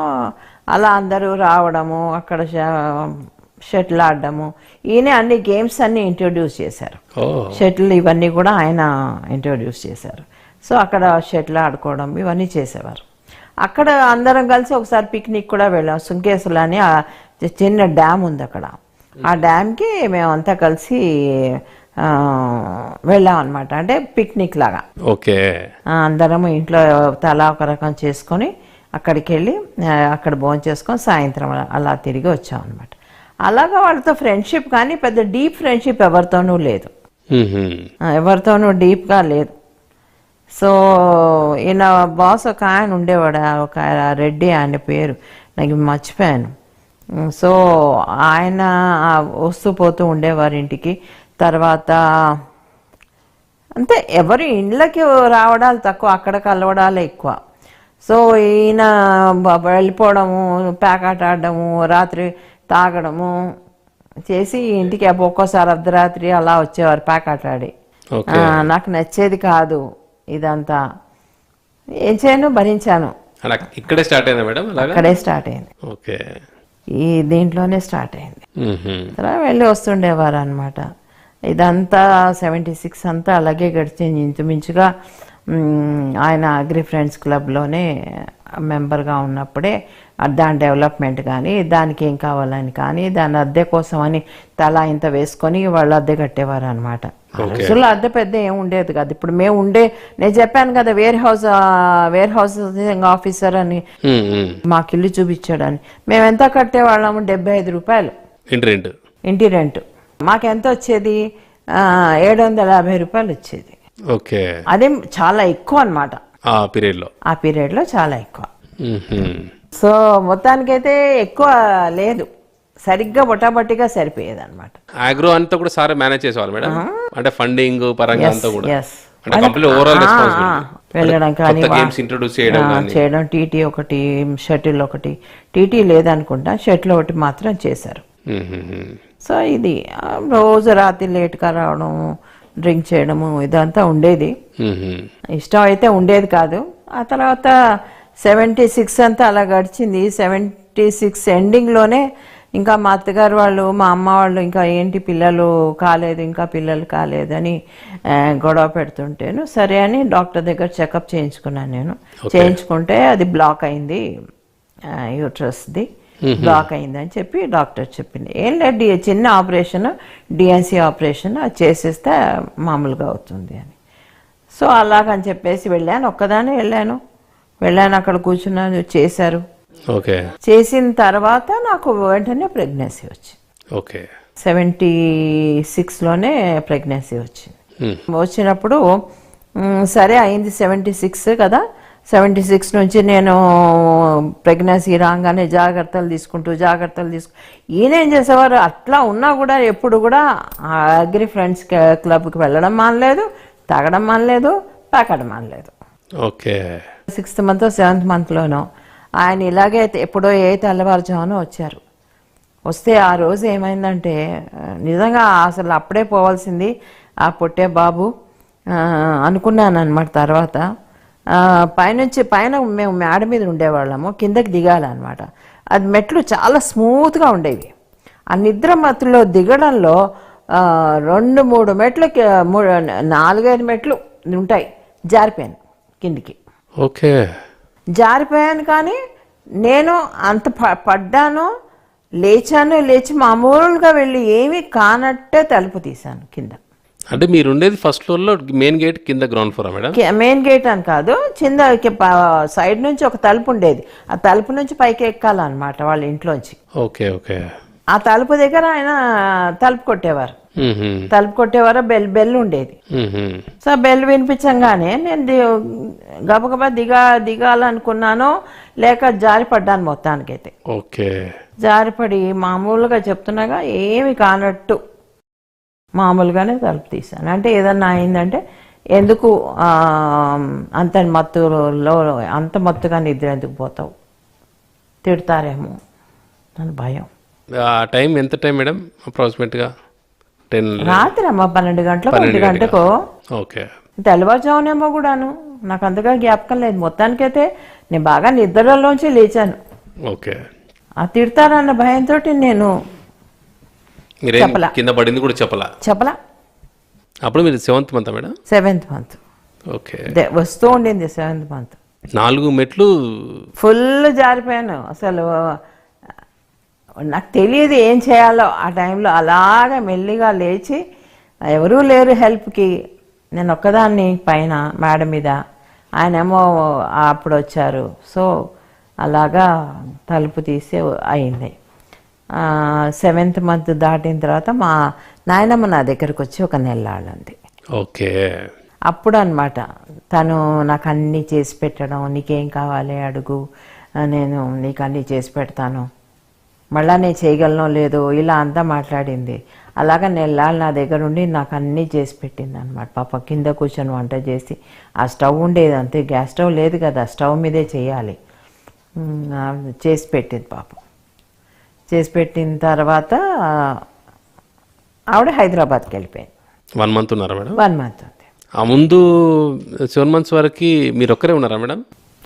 B: అలా అందరూ రావడము, అక్కడ షటిల్ ఆడడము. ఈయన అన్ని గేమ్స్ అన్ని ఇంట్రొడ్యూస్ చేశారు. షటిల్ ఇవన్నీ కూడా ఆయన ఇంట్రొడ్యూస్ చేశారు. సో అక్కడ షటిల్ ఆడుకోవడం ఇవన్నీ చేసేవారు. అక్కడ అందరం కలిసి ఒకసారి పిక్నిక్ కూడా వెళ్ళాం. సుంకేసులు అని చిన్న డ్యామ్ ఉంది అక్కడ. ఆ డ్యామ్కి మేమంతా కలిసి వెళ్ళాం అనమాట. అంటే పిక్నిక్ లాగా.
A: ఓకే,
B: అందరం ఇంట్లో తలా ఒక రకం చేసుకొని అక్కడికి వెళ్ళి అక్కడ భోజనం చేసుకొని సాయంత్రం అలా తిరిగి వచ్చాం అనమాట. అలాగా వాళ్ళతో ఫ్రెండ్షిప్, కానీ పెద్ద డీప్ ఫ్రెండ్షిప్ ఎవరితోనూ లేదు, ఎవరితోనూ డీప్గా లేదు. సో ఈయన బాస్ ఒక ఆయన ఉండేవాడు, ఒక రెడ్డి, ఆయన పేరు నాకు మర్చిపోయాను. సో ఆయన వస్తూ పోతూ ఉండేవారు ఇంటికి. తర్వాత అంతే, ఎవరి ఇండ్లకి రావడాలు తక్కువ, అక్కడ కలవడాలే ఎక్కువ. సో ఈయన వెళ్ళిపోవడము, ప్యాకాట్ ఆడడము, రాత్రి తాగడము చేసి ఇంటికి ఒక్కోసారి అర్ధరాత్రి అలా వచ్చేవారు ప్యాకాట్ ఆడి. నాకు నచ్చేది కాదు ఇదంతా. ఏం చేయను, భరించాను.
A: ఇక్కడే స్టార్ట్ అయిందా మేడం?
B: అక్కడే స్టార్ట్ అయింది.
A: ఓకే,
B: ఈ దీంట్లోనే స్టార్ట్ అయింది. తర్వాత వెళ్ళి వస్తుండేవారు అనమాట. ఇదంతా 76 అంతా అలాగే గడిచింది ఇంచుమించుగా. ఆయన అగ్రి ఫ్రెండ్స్ క్లబ్లోనే మెంబర్గా ఉన్నప్పుడే దాని డెవలప్మెంట్ కానీ, దానికి ఏం కావాలని కానీ, దాని అద్దె కోసం అని తలా ఇంత వేసుకొని వాళ్ళు అద్దె కట్టేవారు అనమాట. రోజుల్లో అద్దె పెద్ద ఏం ఉండేది కాదు. ఇప్పుడు మేము నేను చెప్పాను కదా, వేర్ హౌస్ ఆఫీసర్ అని మాకు ఇల్లు చూపించాడని. మేము ఎంత కట్టేవాళ్ళము? 75 రూపాయలు ఇంటి రెంట్. మాకెంత వచ్చేది? 750 రూపాయలు వచ్చేది.
A: ఓకే,
B: అదే చాలా ఎక్కువ అనమాట
A: ఆ పీరియడ్ లో
B: చాలా ఎక్కువ. సో మొత్తానికైతే ఎక్కువ లేదు, సరిగ్గా బొటాబొట్టిగా సరిపోయేది అనమాట.
A: ఆగ్రో అంతా కూడా సార్ మేనేజ్ చేసేవాళ్ళు మేడం, అంటే ఫండింగ్ పరంగా అంతా కూడా. అంటే కంప్లీట్ ఓవరాల్ రెస్పాన్సిబిలిటీ.
B: వెళ్ళడం కానీ,
A: గేమ్స్ ఇంట్రొడ్యూస్ చేయడం,
B: టీటీ ఒకటి, షటిల్ ఒకటి, టీటీ లేదనుకుంటా, షటిల్ ఒకటి మాత్రం చేశారు. సో ఇది రోజు రాత్రి లేట్గా రావడం, డ్రింక్ చేయడము, ఇదంతా ఉండేది. ఇష్టం అయితే ఉండేది కాదు. ఆ తర్వాత 76 అంతా అలా గడిచింది. 76 ఎండింగ్లోనే ఇంకా మా అత్తగారు వాళ్ళు, మా అమ్మ వాళ్ళు ఇంకా ఏంటి పిల్లలు కాలేదని గొడవ పెడుతుంటేను సరే అని డాక్టర్ దగ్గర చెకప్ చేయించుకున్నాను నేను. చేయించుకుంటే అది బ్లాక్ అయింది, యూట్రస్ది బ్లాక్ అయింది అని చెప్పి డాక్టర్ చెప్పింది. ఏం లేదు, చిన్న ఆపరేషన్, డిఎన్సీ ఆపరేషన్, అది చేసేస్తే మామూలుగా అవుతుంది అని. సో అలాగని చెప్పేసి ఒక్కదానే వెళ్ళాను, అక్కడ కూర్చున్నాను, చేశారు. చేసిన తర్వాత నాకు వెంటనే ప్రెగ్నెన్సీ వచ్చింది. 76లోనే ప్రెగ్నెన్సీ వచ్చింది. వచ్చినప్పుడు సరే అయింది, 76 కదా. 76 నుంచి నేను ప్రెగ్నెన్సీ రాగానే జాగ్రత్తలు తీసుకుంటూ ఈయన ఏం చేసేవారు, అట్లా ఉన్నా కూడా ఎప్పుడు కూడా అగ్రి ఫ్రెండ్స్ క్లబ్కి వెళ్ళడం మానలేదు, తాగడం మానలేదు, తాకడం మానలేదు. 6th మంత్ 7th మంత్లోనో ఆయన ఇలాగే ఎప్పుడో తెల్లవారుజామున వచ్చారు. వస్తే ఆ రోజు ఏమైందంటే నిజంగా అసలు అప్పుడే పోవాల్సింది ఆ పుట్టే బాబు అనుకున్నాను అనమాట. తర్వాత పైన మేము మేడ మీద ఉండేవాళ్ళము, కిందకి దిగాలన్నమాట. అది మెట్లు చాలా స్మూత్గా ఉండేవి. ఆ నిద్ర మత్తులో దిగడంలో 2-3 మెట్లు 4-5 మెట్లు ఉంటాయి, జారిపోయాను కిందికి.
A: ఓకే.
B: జారిపోయాను కానీ నేను అంత పడ్డాను, లేచి మామూలుగా వెళ్ళి ఏమీ కానట్టే తలుపు తీశాను కింద.
A: అంటే మీరు ఉండేది ఫస్ట్ ఫ్లోర్లో, మెయిన్ గేట్ కింద ground floor madam?
B: Main gate అని కాదు, కింద సైడ్ నుంచి ఒక తలుపు ఉండేది, ఆ తలుపు నుంచి పైకి ఎక్కాలన్నమాట వాళ్ళ ఇంట్లోంచి.
A: Okay okay.
B: ఆ తలుపు దగ్గర ఆయన తలుపు కొట్టేవారు, బెల్ ఉండేది. సో బెల్ వినిపించంగానే నేను గబగబా దిగాలనుకున్నాను, లేక జారిపడ్డాను మొత్తానికైతే.
A: ఓకే. జారిపడి
B: మామూలుగా చెప్తున్నాగా ఏమి కానట్టు మామూలుగానే తలుపు తీశాను. అంటే ఏదన్నా అయిందంటే ఎందుకు అంత మత్తుగా నిద్ర ఎందుకు పోతావు, తిడతారేమో అని భయం.
A: ఆ టైం ఎంత టైం మేడం అప్రాక్సిమేట్గా? 10
B: రాత్రి అమ్మ 12 గంటలకు 1 గంటకు.
A: ఓకే.
B: తెల్లవారుజామునేమో కూడాను, నాకు అంతగా జ్ఞాపకం లేదు. మొత్తానికైతే నేను బాగా నిద్రలోంచి లేచాను.
A: ఓకే.
B: ఆ తిడతారన్న భయంతో నేను
A: కింద పడింది కూడా చెప్పలా. అప్పుడు మీరు 7th month madam?
B: 7th month.
A: Okay.
B: వస్తూ ఉండింది 7th మంత్.
A: 4 మెట్లు
B: ఫుల్ జారిపోయాను. అసలు నాకు తెలియదు ఏం చేయాలో ఆ టైంలో. అలాగా మెల్లిగా లేచి, ఎవరూ లేరు హెల్ప్కి, నేను ఒక్కదాన్ని పైన మేడ మీద, ఆయనేమో అప్పుడు వచ్చారు. సో అలాగా తలుపు తీసి అయింది. 7th మంత్ దాటిన తర్వాత మా నాయనమ్మ నా దగ్గరకు వచ్చి 1 నెల్లాళ్ళంది.
A: ఓకే.
B: అప్పుడు అనమాట తను నాకు అన్నీ చేసి పెట్టడం, నీకేం కావాలి అడుగు, నేను నీకు అన్నీ చేసి పెడతాను, మళ్ళా నేను చేయగలనో లేదో ఇలా అంతా మాట్లాడింది. అలాగా నెల్లాళ్ళు నా దగ్గర ఉండి నాకు అన్నీ చేసి పెట్టింది అనమాట. పాప కింద కూర్చొని వంట చేసి, ఆ స్టవ్ ఉండేది అంతే, గ్యాస్ స్టవ్ లేదు కదా, స్టవ్ మీదే చేయాలి, చేసి పెట్టింది పాపం. చేసి పెట్టిన తర్వాత ఆవిడ హైదరాబాద్కి వెళ్ళిపోయింది.
A: 1 మంత్ ఉన్నారా మేడం?
B: 1 మంత్ ఉంది.
A: ఆ ముందు 7 months వరకు మీరు ఒక్కరే ఉన్నారా మేడం?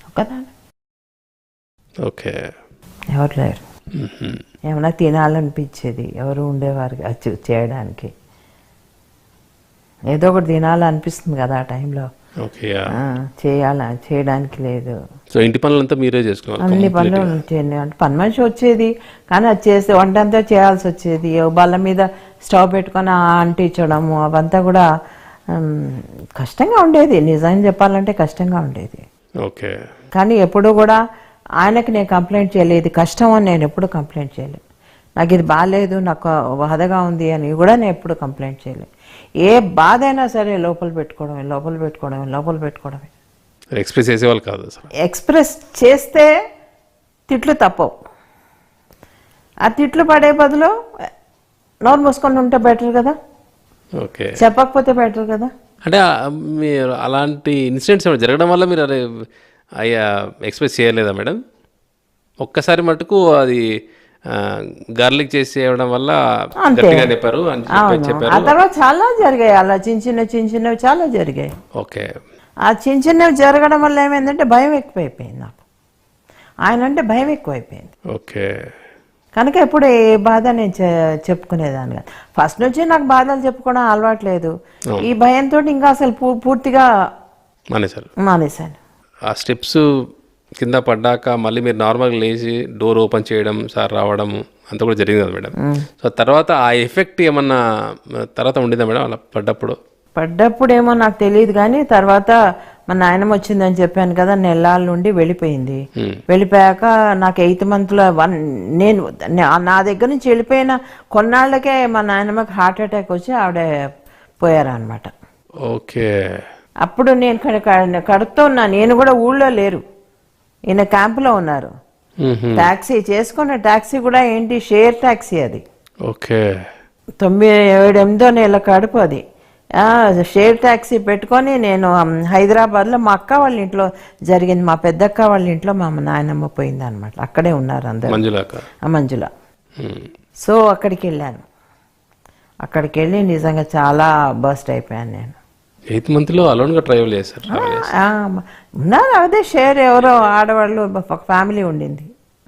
B: ఒక్కదాన్ని.
A: ఓకే.
B: ఎవరు లేరు. ఏమైనా తినాలనిపించేది, ఎవరు ఉండేవారు చేయడానికి. ఏదో ఒకటి తినాలనిపిస్తుంది కదా ఆ టైంలో.
A: ఓకే.
B: చేయడానికి లేదు.
A: సో ఇంటి పనులంతా మీరే చేసుకోవాలి?
B: అన్ని పనులు అంటే పని మనిషి వచ్చేది, కానీ అది చేస్తే వంట అంతా చేయాల్సి వచ్చేది. బల్ల మీద స్టవ్ పెట్టుకొని అంటించడము అవంతా కూడా కష్టంగా ఉండేది. నిజంగా చెప్పాలంటే కష్టంగా ఉండేది.
A: ఓకే.
B: కానీ ఎప్పుడు కూడా ఆయనకి నేను కంప్లైంట్ చేయలేదు, ఇది కష్టం అని నేను ఎప్పుడు కంప్లైంట్ చేయలేదు. నాకు ఇది బాగాలేదు, నాకు బాధగా ఉంది అని కూడా నేను ఎప్పుడు కంప్లైంట్ చేయలేదు. ఏ బాధ అయినా సరే లోపల పెట్టుకోవడమే.
A: ఎక్స్ప్రెస్ చేసేవాళ్ళు కాదు అసలు.
B: ఎక్స్ప్రెస్ చేస్తే తిట్లు తప్పవు. ఆ తిట్లు పడే బదులు నోరు మూసుకొని ఉంటే బెటర్ కదా,
A: ఓకే,
B: చెప్పకపోతే బెటర్ కదా.
A: అంటే మీరు అలాంటి ఇన్సిడెంట్స్ ఏమైనా జరగడం వల్ల మీరు అదే అయ్యా ఎక్స్ప్రెస్ చేయలేదా మేడం? ఒక్కసారి మటుకు అది గార్లిక్ చేసి చేయడం వల్ల గట్టిగా చెప్పారు అని చెప్పారు.
B: ఆ తర్వాత చాలా జరిగాయి అలా, చిన్న చిన్నవి చాలా జరిగాయి.
A: ఓకే.
B: ఆ చిన్నవి జరగడం వల్ల ఏమైందంటే భయం ఎక్కువైపోయింది నాకు. ఆయన అంటే భయం ఎక్కువైపోయింది.
A: ఓకే.
B: కనుక ఎప్పుడు ఏ బాధ నేను చెప్పుకునేదాన్ని కాదు. ఫస్ట్ నుంచి నాకు బాధలు చెప్పుకోవడం అలవాట్లేదు. ఈ భయంతో ఇంకా అసలు పూర్తిగా మానేశాను.
A: ఆ స్టెప్స్ కింద పడ్డాక మళ్ళీ మీరు నార్మల్గా లేచి డోర్ ఓపెన్ చేయడం, సార్ రావడం అంతా కూడా జరిగింది కదా మేడం. సో తర్వాత ఆ ఎఫెక్ట్ ఏమన్నా తర్వాత ఉండిందా మేడం అలా పడ్డప్పుడేమో నాకు తెలియదు, కానీ తర్వాత మా నాయనమ్మ వచ్చిందని చెప్పాను కదా, నెలల నుండి వెళ్ళిపోయింది. వెళ్ళిపోయాక నాకు 8th monthలో నేను నా దగ్గర నుంచి వెళ్ళిపోయిన కొన్నాళ్ళకే మా నాయనమ్మకి హార్ట్ అటాక్ వచ్చి ఆవిడ పోయారనమాట. ఓకే.
B: అప్పుడు నేను కడుపుతో ఉన్నా, నేను కూడా ఊళ్ళో లేరు, ఈయన క్యాంపులో ఉన్నారు. ట్యాక్సీ చేసుకున్న ట్యాక్సీ కూడా ఏంటి, షేర్ ట్యాక్సీ అది.
A: ఓకే.
B: 9-8 నెలల కడుపు అది. షేర్ ట్యాక్సీ పెట్టుకొని నేను హైదరాబాద్లో మా అక్క వాళ్ళ ఇంట్లో జరిగింది, మా పెద్దక్క వాళ్ళ ఇంట్లో మా నాయనమ్మ పోయింది అనమాట. అక్కడే ఉన్నారు అందరూ, మంజుల. సో అక్కడికి వెళ్ళాను. అక్కడికి వెళ్ళి నిజంగా చాలా బస్ట్ అయిపోయాను నేను.
A: 8th monthలో అలోన్గా ట్రావెల్ చేశారు.
B: ఆ, ఉన్నారు అదే షేర్ ఎవరో ఆడవాళ్ళు ఒక ఫ్యామిలీ ఉండింది.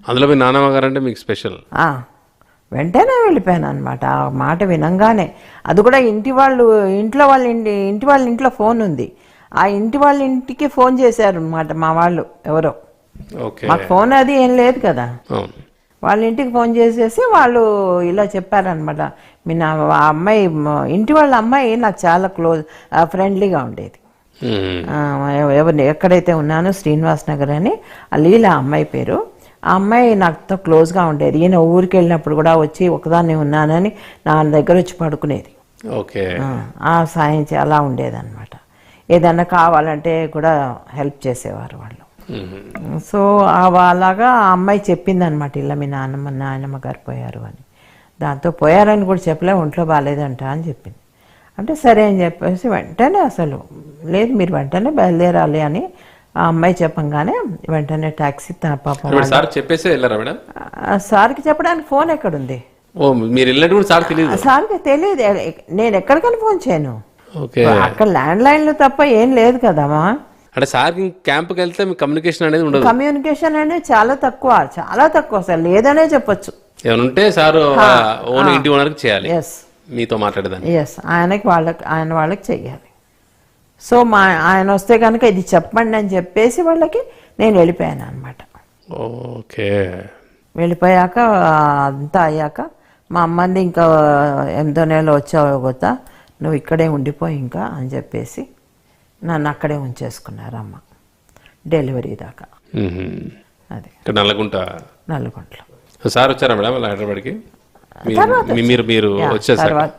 A: అందులో మీ నాన్నమ్మ గారు అంటే మీకు స్పెషల్.
B: వెంటనే వెళ్ళిపోయాను అనమాట. ఆ మాట వినంగానే, అది కూడా ఇంటి వాళ్ళ ఇంట్లో ఫోన్ ఉంది. ఆ ఇంటి వాళ్ళ ఇంటికి ఫోన్ చేశారు అనమాట మా వాళ్ళు ఎవరో.
A: ఓకే.
B: మాకు ఫోన్ అది ఏం లేదు కదా. వాళ్ళ ఇంటికి ఫోన్ చేసేసి వాళ్ళు ఇలా చెప్పారనమాట. ఆ అమ్మాయి, ఇంటి వాళ్ళ అమ్మాయి నాకు చాలా ఫ్రెండ్లీగా ఉండేది. ఎవరిని ఎక్కడైతే ఉన్నానో శ్రీనివాస్ నగర్ అని, ఆ లీలా అమ్మాయి పేరు. ఆ అమ్మాయి నాతో క్లోజ్గా ఉండేది. ఈయన ఊరికి వెళ్ళినప్పుడు కూడా వచ్చి ఒకదాన్ని ఉన్నానని నా దగ్గర వచ్చి పడుకునేది.
A: ఓకే.
B: ఆ సాయం అలా ఉండేది అనమాట. ఏదన్నా కావాలంటే కూడా హెల్ప్ చేసేవారు వాళ్ళు. సో అలాగా ఆ అమ్మాయి చెప్పింది అనమాట, ఇలా మీ నాయనమ్మ గారు పోయారు అని. దాంతో పోయారని కూడా చెప్పలే, ఒంట్లో బాగాలేదంట అని చెప్పింది. అంటే సరే అని చెప్పేసి వెంటనే, అసలు లేదు మీరు వెంటనే బయలుదేరాలి అని ఆ అమ్మాయి చెప్పంగానే వెంటనే టాక్సీ పాపం
A: చెప్పేసి వెళ్ళారా మేడం?
B: సార్కి చెప్పడానికి ఫోన్ ఎక్కడుంది? సార్కి తెలియదు. నేను ఎక్కడికని ఫోన్ చేయను, అక్కడ ల్యాండ్ లైన్లు తప్ప ఏం లేదు కదమ్మా.
A: అంటే సార్ క్యాంప్కి వెళ్తే మీ కమ్యూనికేషన్ అనేది ఉండదు.
B: కమ్యూనికేషన్ అనేది చాలా తక్కువ అసలు లేదనే చెప్పొచ్చు.
A: ఏమంటే సార్ ఇంటి ఓనర్కి చేయాలి, మీతో మాట్లాడేదాన్ని.
B: ఆయన వాళ్ళకి చెయ్యాలి. సో ఆయన వస్తే కనుక ఇది చెప్పండి అని చెప్పేసి వాళ్ళకి నేను వెళ్ళిపోయాను అనమాట.
A: ఓకే.
B: వెళ్ళిపోయాక అంతా అయ్యాక మా అమ్మంది ఇంకా 8వ నెలలో వచ్చావు కొత్త, నువ్వు ఇక్కడే ఉండిపోయి ఇంకా అని చెప్పేసి నన్ను అక్కడే ఉంచేసుకున్నారు అమ్మ డెలివరీ దాకా. అదే నల్లగుంటలో.
A: సార్ వచ్చారా మేడం హైదరాబాద్కి?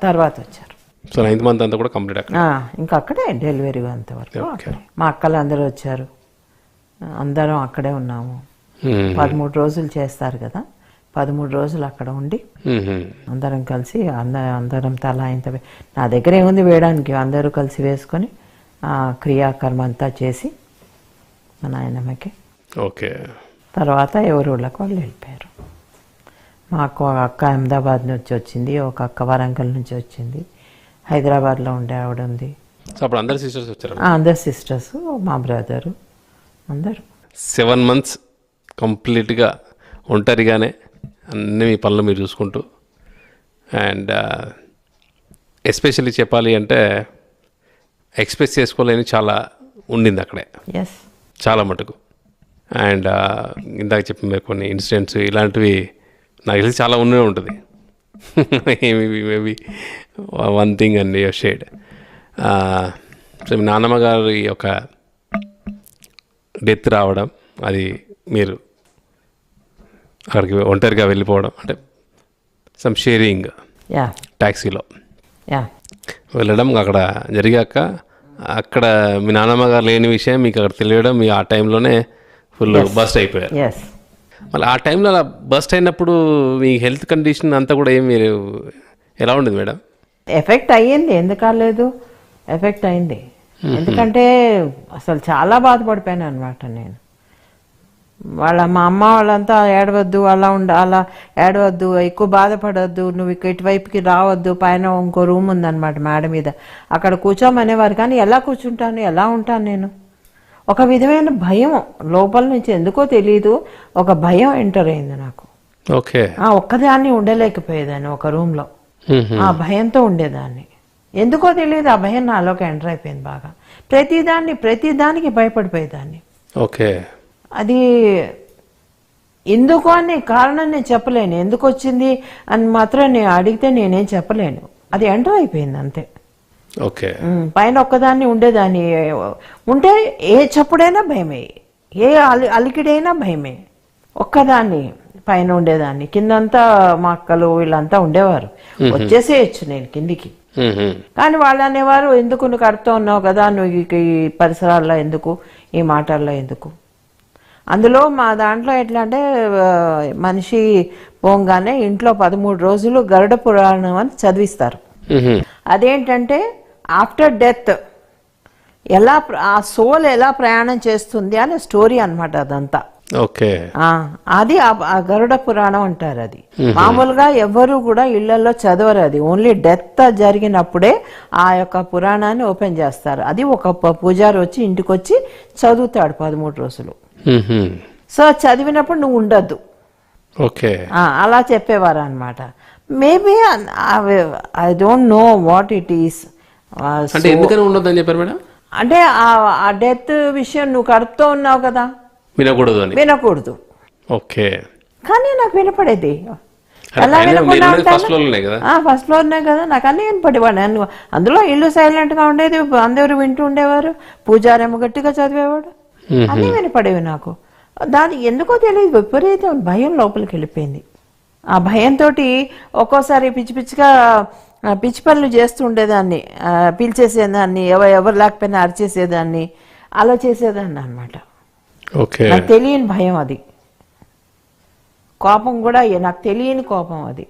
B: తర్వాత వచ్చారు.
A: సో 9th month అంతా కూడా కంప్లీట్ అక్కడ,
B: ఇంకా అక్కడే డెలివరీ అంతవరకు. మా అక్కలు అందరూ వచ్చారు, అందరం అక్కడే ఉన్నాము. 13 రోజులు చేస్తారు కదా, 13 రోజులు అక్కడ ఉండి అందరం కలిసి అందరం తలా ఇంత, నా దగ్గర ఏముంది వేయడానికి, అందరూ కలిసి వేసుకొని ఆ క్రియాకర్మ అంతా చేసి మా నాయనమ్మకి.
A: ఓకే.
B: తర్వాత ఎవరి ఊళ్ళకి వాళ్ళు వెళ్ళిపోయారు. మాకు అక్క అహ్మదాబాద్ నుంచి వచ్చింది, ఒక అక్క వరంగల్ నుంచి వచ్చింది, హైదరాబాద్లో ఉండే ఆవిడ ఉంది.
A: అందరు సిస్టర్స్ వచ్చారు?
B: అందరు సిస్టర్స్, మా బ్రదరు, అందరు.
A: 7 months కంప్లీట్గా ఒంటరిగానే అన్నీ మీ పనులు మీరు చూసుకుంటూ, అండ్ ఎస్పెషల్లీ చెప్పాలి అంటే ఎక్స్ప్రెస్ చేసుకోలేని చాలా ఉండింది అక్కడే, చాలా మటుకు. అండ్ ఇందాక చెప్పిన మీరు కొన్ని ఇన్సిడెంట్స్ ఇలాంటివి నాకు తెలిసి చాలా ఉండే ఉంటుంది. Maybe one thing and your shade. So మీ నాన్నమ్మ గారి ఒక డెత్ రావడం, అది మీరు అక్కడికి ఒంటరిగా వెళ్ళిపోవడం, అంటే సమ్ షేరింగ్ ట్యాక్సీలో వెళ్ళడం, అక్కడ జరిగాక అక్కడ మీ నాన్నమ్మ గారు లేని విషయం మీకు అక్కడ తెలియడం, మీ ఆ టైంలోనే ఫుల్ బస్ట్ అయిపోయారు. మళ్ళీ ఆ టైంలో అలా బస్ట్ అయినప్పుడు మీ హెల్త్ కండిషన్ అంతా కూడా మీరు ఎలా ఉండేది మేడం?
B: ఎఫెక్ట్ అయ్యింది, ఎందుకు కాలేదు, ఎఫెక్ట్ అయింది. ఎందుకంటే అసలు చాలా బాధపడిపోయాను అనమాట నేను. మా అమ్మ వాళ్ళంతా ఏడవద్దు, అలా ఏడవద్దు, ఎక్కువ బాధపడద్దు, నువ్వు ఇటువైపుకి రావద్దు, పైన ఇంకో రూమ్ ఉందన్నమాట మేడ మీద, అక్కడ కూర్చోమనేవారు. కానీ ఎలా కూర్చుంటాను, ఎలా ఉంటాను నేను? ఒక విధమైన భయం లోపల నుంచి, ఎందుకో తెలీదు, ఒక భయం ఎంటర్ అయింది నాకు.
A: ఓకే.
B: ఒక్కదాన్ని ఉండలేకపోయేదాన్ని ఒక రూమ్లో, ఆ భయంతో ఉండేదాన్ని. ఎందుకో తెలియదు, ఆ భయం నాలోకి ఎంటర్ అయిపోయింది బాగా. ప్రతిదానికి భయపడిపోయేదాన్ని.
A: ఓకే.
B: అది ఎందుకు అని కారణం నేను చెప్పలేను, ఎందుకు వచ్చింది అని మాత్రం నేను అడిగితే నేనేం చెప్పలేను, అది ఎంటర్ అయిపోయింది అంతే.
A: ఓకే.
B: పైన ఒక్కదాన్ని ఉండేదాన్ని, ఉంటే ఏ చప్పుడైనా భయమే, ఏ అలికిడైనా భయమే. ఒక్కదాన్ని పైన ఉండేదాన్ని, కిందంతా మా అక్కలు వీళ్ళంతా ఉండేవారు, వచ్చేసేయచ్చు నేను కిందికి. కానీ వాళ్ళు అనేవారు, ఎందుకు నువ్వు కడుతూ ఉన్నావు కదా, నువ్వు ఈ పరిసరాల్లో ఎందుకు, ఈ మాటల్లో ఎందుకు. అందులో మా దాంట్లో ఎట్లా అంటే, మనిషి పోగానే ఇంట్లో 13 రోజులు గరుడ పురాణం అని చదివిస్తారు. అదేంటంటే ఆఫ్టర్ డెత్ ఆ సోల్ ఎలా ప్రయాణం చేస్తుంది అనే స్టోరీ అనమాట అదంతా.
A: ఓకే.
B: అది ఆ గరుడ పురాణం అంటారు. అది మామూలుగా ఎవరు కూడా ఇళ్లలో చదవరు. అది ఓన్లీ డెత్ జరిగినప్పుడే ఆ యొక్క పురాణాన్ని ఓపెన్ చేస్తారు. అది ఒక పూజారి వచ్చి ఇంటికి వచ్చి చదువుతాడు 13 రోజులు. సో చదివినప్పుడు నువ్వు ఉండద్దు.
A: ఓకే.
B: అలా చెప్పేవారు అనమాట. Maybe I don't know what it is.
A: అంటే ఎందుకని ఉండొద్దని చెప్పారు మేడం?
B: అంటే ఆ డెత్ విషయం నువ్వు కడుపుతో ఉన్నావు కదా,
A: వినకూడదు అని.
B: వినకూడదు.
A: ఓకే.
B: కానీ నాకు వినపడేది. ఎలా ఫస్ట్ ఫ్లోర్ ఉన్నాయి కదా, నాకు అన్నీ వినపడేవాడు. అందులో ఇల్లు సైలెంట్ గా ఉండేది, అందరూ వింటూ ఉండేవారు, పూజారేమో గట్టిగా చదివేవాడు, అన్నీ వినపడేవి నాకు. దాని ఎందుకో తెలియదు, విపరీతం భయం లోపలికి వెళ్ళిపోయింది. ఆ భయంతో ఒక్కోసారి పిచ్చి పనులు చేస్తూ ఉండేదాన్ని, పిలిచేసేదాన్ని, ఎవరు లేకపోయినా అరిచేసేదాన్ని, అలా చేసేదాన్ని అనమాట. నాకు తెలియని భయం అది. కోపం కూడా నాకు తెలియని కోపం, అది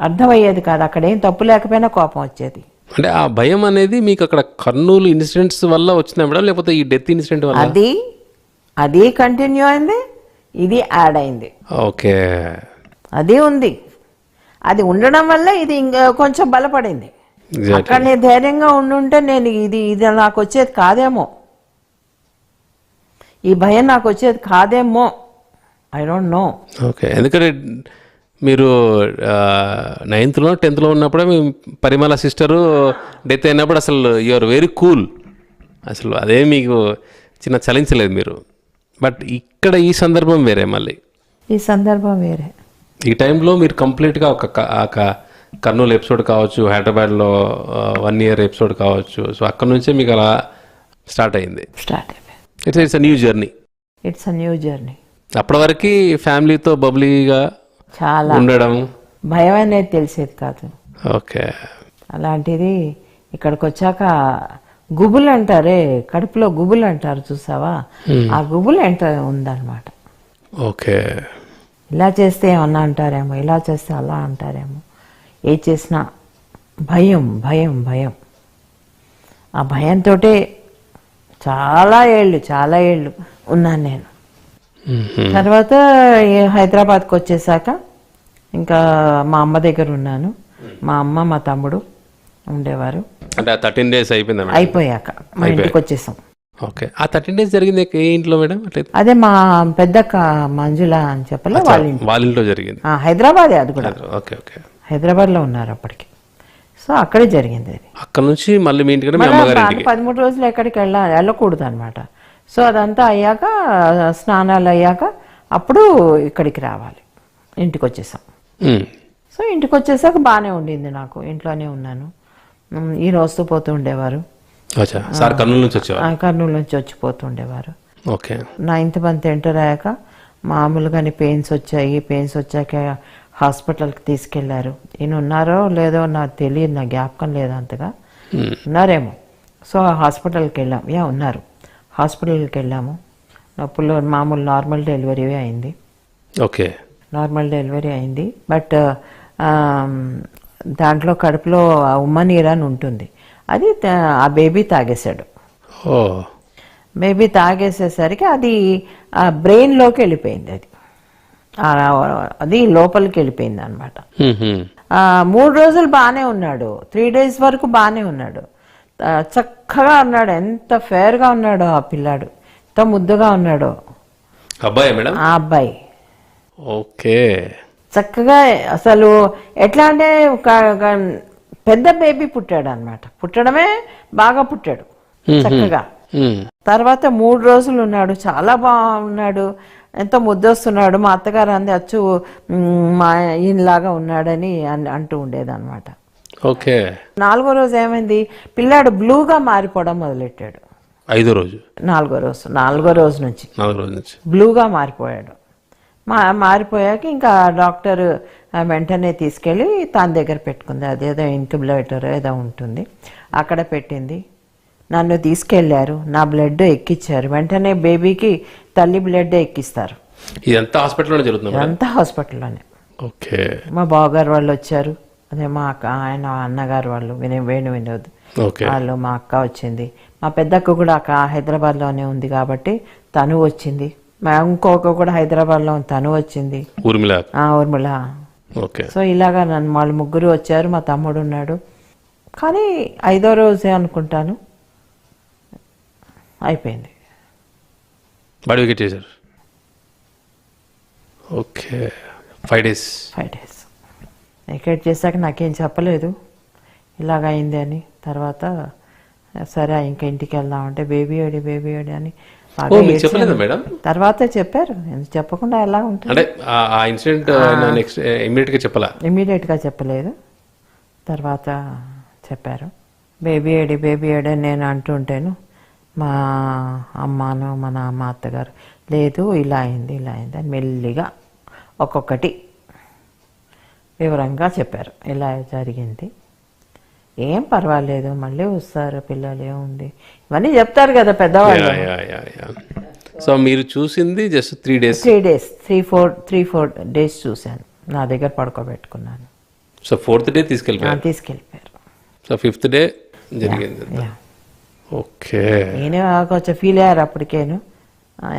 B: అర్థమయ్యేది కాదు. అక్కడ ఏం తప్పు లేకపోయినా కోపం వచ్చేది.
A: అంటే ఆ భయం అనేది మీకు అక్కడ కర్నూలు ఇన్సిడెంట్స్ వల్ల వచ్చిందా మేడం, లేకపోతే ఈ డెత్ ఇన్సిడెంట్ వల్ల?
B: అది కంటిన్యూ అయింది, ఇది యాడ్ అయింది.
A: ఓకే.
B: అది ఉంది, అది ఉండడం వల్ల ఇది ఇంకా కొంచెం బలపడింది. అక్కడ నేను ధైర్యంగా ఉండుంటే నేను ఇది నాకు వచ్చేది కాదేమో, ఈ భయం నాకు వచ్చేది కాదేమో, ఐ డోంట్ నో.
A: ఓకే. ఎందుకంటే మీరు 9th-లో 10th-లో ఉన్నప్పుడే మీ పరిమళ సిస్టరు డెత్ అయినప్పుడు అసలు యూఆర్ వెరీ కూల్, అసలు అదే మీకు చిన్న చలించలేదు మీరు. బట్ ఇక్కడ ఈ సందర్భం వేరే, మళ్ళీ
B: ఈ సందర్భం వేరే.
A: ఈ టైంలో మీరు కంప్లీట్గా ఒక కర్నూలు ఎపిసోడ్ కావచ్చు, హైదరాబాద్లో 1 year ఎపిసోడ్ కావచ్చు, సో అక్కడ నుంచే మీకు అలా స్టార్ట్ అయింది. It's a new journey. అప్పటి వరకు ఫ్యామిలీతో బబ్లీగా
B: చాలా
A: ఉండడం,
B: భయం అనేది తెలిసేది కాదు.
A: ఓకే.
B: అలాంటిది ఇక్కడికి వచ్చాక గుబులు అంటారే, కడుపులో గుబులు అంటారు చూసావా, ఆ గుబులు ఉందన్నమాట.
A: ఓకే.
B: ఇలా చేస్తే ఏమన్నా అంటారేమో, ఇలా చేస్తే అలా అంటారేమో, ఏ చేసినా భయం భయం భయం. ఆ భయంతో చాలా ఏళ్ళు ఉన్నాను నేను. తర్వాత హైదరాబాద్కి వచ్చేసాక ఇంకా మా అమ్మ దగ్గర ఉన్నాను. మా అమ్మ మా తమ్ముడు ఉండేవారు.
A: అంటే 13 days
B: అయిపోయాక మా ఇంటికి వచ్చేసాం.
A: ఓకే. ఆ 13 days జరిగింది ఏ ఇంట్లో మేడం?
B: అదే మా పెద్దక్క మంజుల అని చెప్పలే,
A: వాళ్ళ ఇంట్లో జరిగింది.
B: హైదరాబాదే, అది కూడా.
A: ఓకే. ఓకే.
B: హైదరాబాద్లో ఉన్నారు అప్పటికి. సో అక్కడే జరిగింది అది.
A: అక్కడ నుంచి మళ్ళీ మీ ఇంటికి
B: 13 రోజులు ఎక్కడికి వెళ్ళకూడదు అనమాట. సో అదంతా అయ్యాక, స్నానాలు అయ్యాక అప్పుడు ఇక్కడికి రావాలి. ఇంటికి వచ్చేసాం. సో ఇంటికి వచ్చేసాక బాగానే ఉండింది నాకు, ఇంట్లోనే ఉన్నాను. ఈ రోజుతో పోతూ ఉండేవారు.
A: కర్నూలు
B: నుంచి వచ్చిపోతుండేవారు.
A: ఓకే.
B: 9th month ఎంటర్ అయ్యాక మామూలుగానే పెయిన్స్ వచ్చాక హాస్పిటల్కి తీసుకెళ్లారు. ఈయన ఉన్నారో లేదో నాకు తెలియదు, నా జ్ఞాపకం లేదు అంతగా, ఉన్నారేమో. సో హాస్పిటల్కి వెళ్ళాం. ఉన్నారు. హాస్పిటల్కి వెళ్ళాము. నొప్పులు మామూలు నార్మల్ డెలివరీ అయింది.
A: ఓకే.
B: నార్మల్ డెలివరీ అయింది. బట్ దాంట్లో కడుపులో ఉమ్మనీరు అని ఉంటుంది, అది ఆ బేబీ తాగేశాడు. బేబీ తాగేసేసరికి అది బ్రెయిన్లోకి వెళ్ళిపోయింది. అది లోపలికి వెళ్ళిపోయింది అనమాట. 3 రోజులు బాగానే ఉన్నాడు, 3 days వరకు బాగానే ఉన్నాడు, చక్కగా ఉన్నాడు, ఎంత ఫేర్గా ఉన్నాడో ఆ పిల్లాడు, ఎంత ముద్దుగా ఉన్నాడో.
A: అబ్బాయి మేడం?
B: ఆ అబ్బాయి.
A: ఓకే.
B: చక్కగా అసలు ఎట్లా అంటే ఒక పెద్ద బేబీ పుట్టాడు అనమాట. పుట్టడమే బాగా పుట్టాడు చక్కగా. తర్వాత 3 రోజులు ఉన్నాడు, చాలా బాగున్నాడు, ఎంతో ముద్దొస్తున్నాడు. మా అత్తగారు అంది అచ్చు మా ఈయనలాగా ఉన్నాడని అంటూ ఉండేది అనమాట.
A: ఓకే.
B: 4వ రోజు ఏమైంది, పిల్లాడు బ్లూగా మారిపోవడం మొదలెట్టాడు.
A: 5వ రోజు?
B: 4వ రోజు నుంచి బ్లూగా మారిపోయాడు. మారిపోయాక ఇంకా డాక్టర్ వెంటనే తీసుకెళ్ళి తన దగ్గర పెట్టుకుంది. అదేదో ఇంక్యుబులేటర్ ఏదో ఉంటుంది, అక్కడ పెట్టింది. నన్ను తీసుకెళ్లారు, నా బ్లడ్ ఎక్కించారు. వెంటనే బేబీకి తల్లి బ్లడ్ ఎక్కిస్తారు.
A: ఇదంతా హాస్పిటల్లోనే జరుగుతుంది?
B: అంతా హాస్పిటల్లోనే.
A: ఓకే.
B: మా బావగారు వాళ్ళు వచ్చారు, అదే మా ఆయన అన్నగారు వాళ్ళు వేణు వినోద్ వాళ్ళు, మా అక్క వచ్చింది, మా పెద్దక్క కూడా అక్క హైదరాబాద్లోనే ఉంది కాబట్టి తను వచ్చింది. ఇంకొక కూడా హైదరాబాద్లో తను వచ్చింది,
A: ఊర్మిళ.
B: ఊర్మిళ.
A: ఓకే.
B: సో ఇలాగా నన్ను వాళ్ళు ముగ్గురు వచ్చారు, మా తమ్ముడు ఉన్నాడు. కానీ 5వ రోజే అనుకుంటాను అయిపోయింది.
A: బాడీ వికెట్ చేశారు. ఓకే. 5 days.
B: 5 days వికెట్ చేశాక నాకేం చెప్పలేదు ఇలాగ అయింది అని. తర్వాత సరే ఇంకా ఇంటికి వెళ్దామంటే బేబీ ఏడి అని బాగా
A: మీకు చెప్పలేదా మేడం?
B: తర్వాత చెప్పారు, ఎందుకు చెప్పకుండా ఎలా ఉంటుంది.
A: అంటే ఆ ఇన్సిడెంట్ నెక్స్ట్ ఇమ్మీడియట్గా చెప్పాలా?
B: ఇమ్మీడియట్గా చెప్పలేదు, తర్వాత చెప్పారు. బేబీ ఏడి అని నేను అంటుంటేను మా అమ్మను మా అత్తగారు లేదు ఇలా అయింది అని మెల్లిగా ఒక్కొక్కటి వివరంగా చెప్పారు. ఇలా జరిగింది, ఏం పర్వాలేదు, మళ్ళీ వస్తారు పిల్లలు, ఏముంది, ఇవన్నీ చెప్తారు కదా పెద్దవాళ్ళు.
A: సో మీరు చూసింది జస్ట్ 3 days?
B: 3-4 days చూశాను, నా దగ్గర పడుకోబెట్టుకున్నాను.
A: సో 4th day తీసుకెళ్ళిపోయారు. సో 5th day జరిగింది. ఓకే.
B: నేనే కొంచెం ఫీల్ అయ్యారు అప్పటికేను,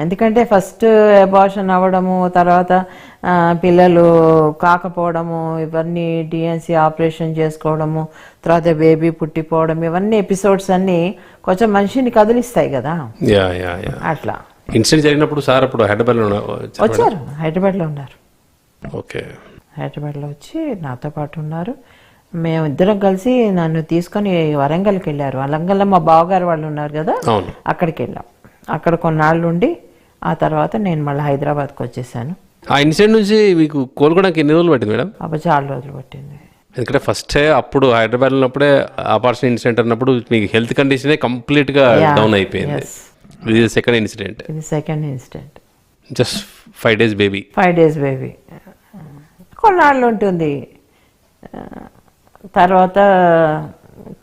B: ఎందుకంటే ఫస్ట్ అబార్షన్ అవ్వడము, తర్వాత పిల్లలు కాకపోవడము, ఇవన్నీ డిఎన్సీ ఆపరేషన్ చేసుకోవడము, తర్వాత బేబీ పుట్టిపోవడం, ఇవన్నీ ఎపిసోడ్స్ అన్నీ కొంచెం మనిషిని కదిలిస్తాయి కదా. అట్లా
A: ఇన్సిడెంట్ జరిగినప్పుడు సార్ అప్పుడు హైదరాబాద్లో
B: వచ్చారు, హైదరాబాద్లో ఉన్నారు.
A: ఓకే.
B: హైదరాబాద్లో వచ్చి నాతో పాటు ఉన్నారు. మేమిద్దరం కలిసి నన్ను తీసుకొని వరంగల్కి వెళ్ళారు. వరంగల్లో మా బావగారు వాళ్ళు ఉన్నారు కదా, అక్కడికి వెళ్ళాం. అక్కడ కొన్నాళ్ళు ఉండి ఆ తర్వాత నేను మళ్ళీ హైదరాబాద్కి వచ్చేసాను.
A: ఆ ఇన్సిడెంట్ నుంచి మీకు కోలుకోవడానికి ఎన్ని రోజులు పట్టింది మేడం?
B: అప్పుడు చాలా రోజులు పట్టింది.
A: ఎందుకంటే ఫస్ట్ అప్పుడు హైదరాబాద్ ఉన్నప్పుడే ఆపరేషన్ ఇన్సిడెంట్ అన్నప్పుడు మీకు హెల్త్ కండిషనే కంప్లీట్గా డౌన్ అయిపోయింది. ఇది second incident. Just 5 days baby.
B: 5 days baby కొన్నాళ్ళు ఉంటుంది. తర్వాత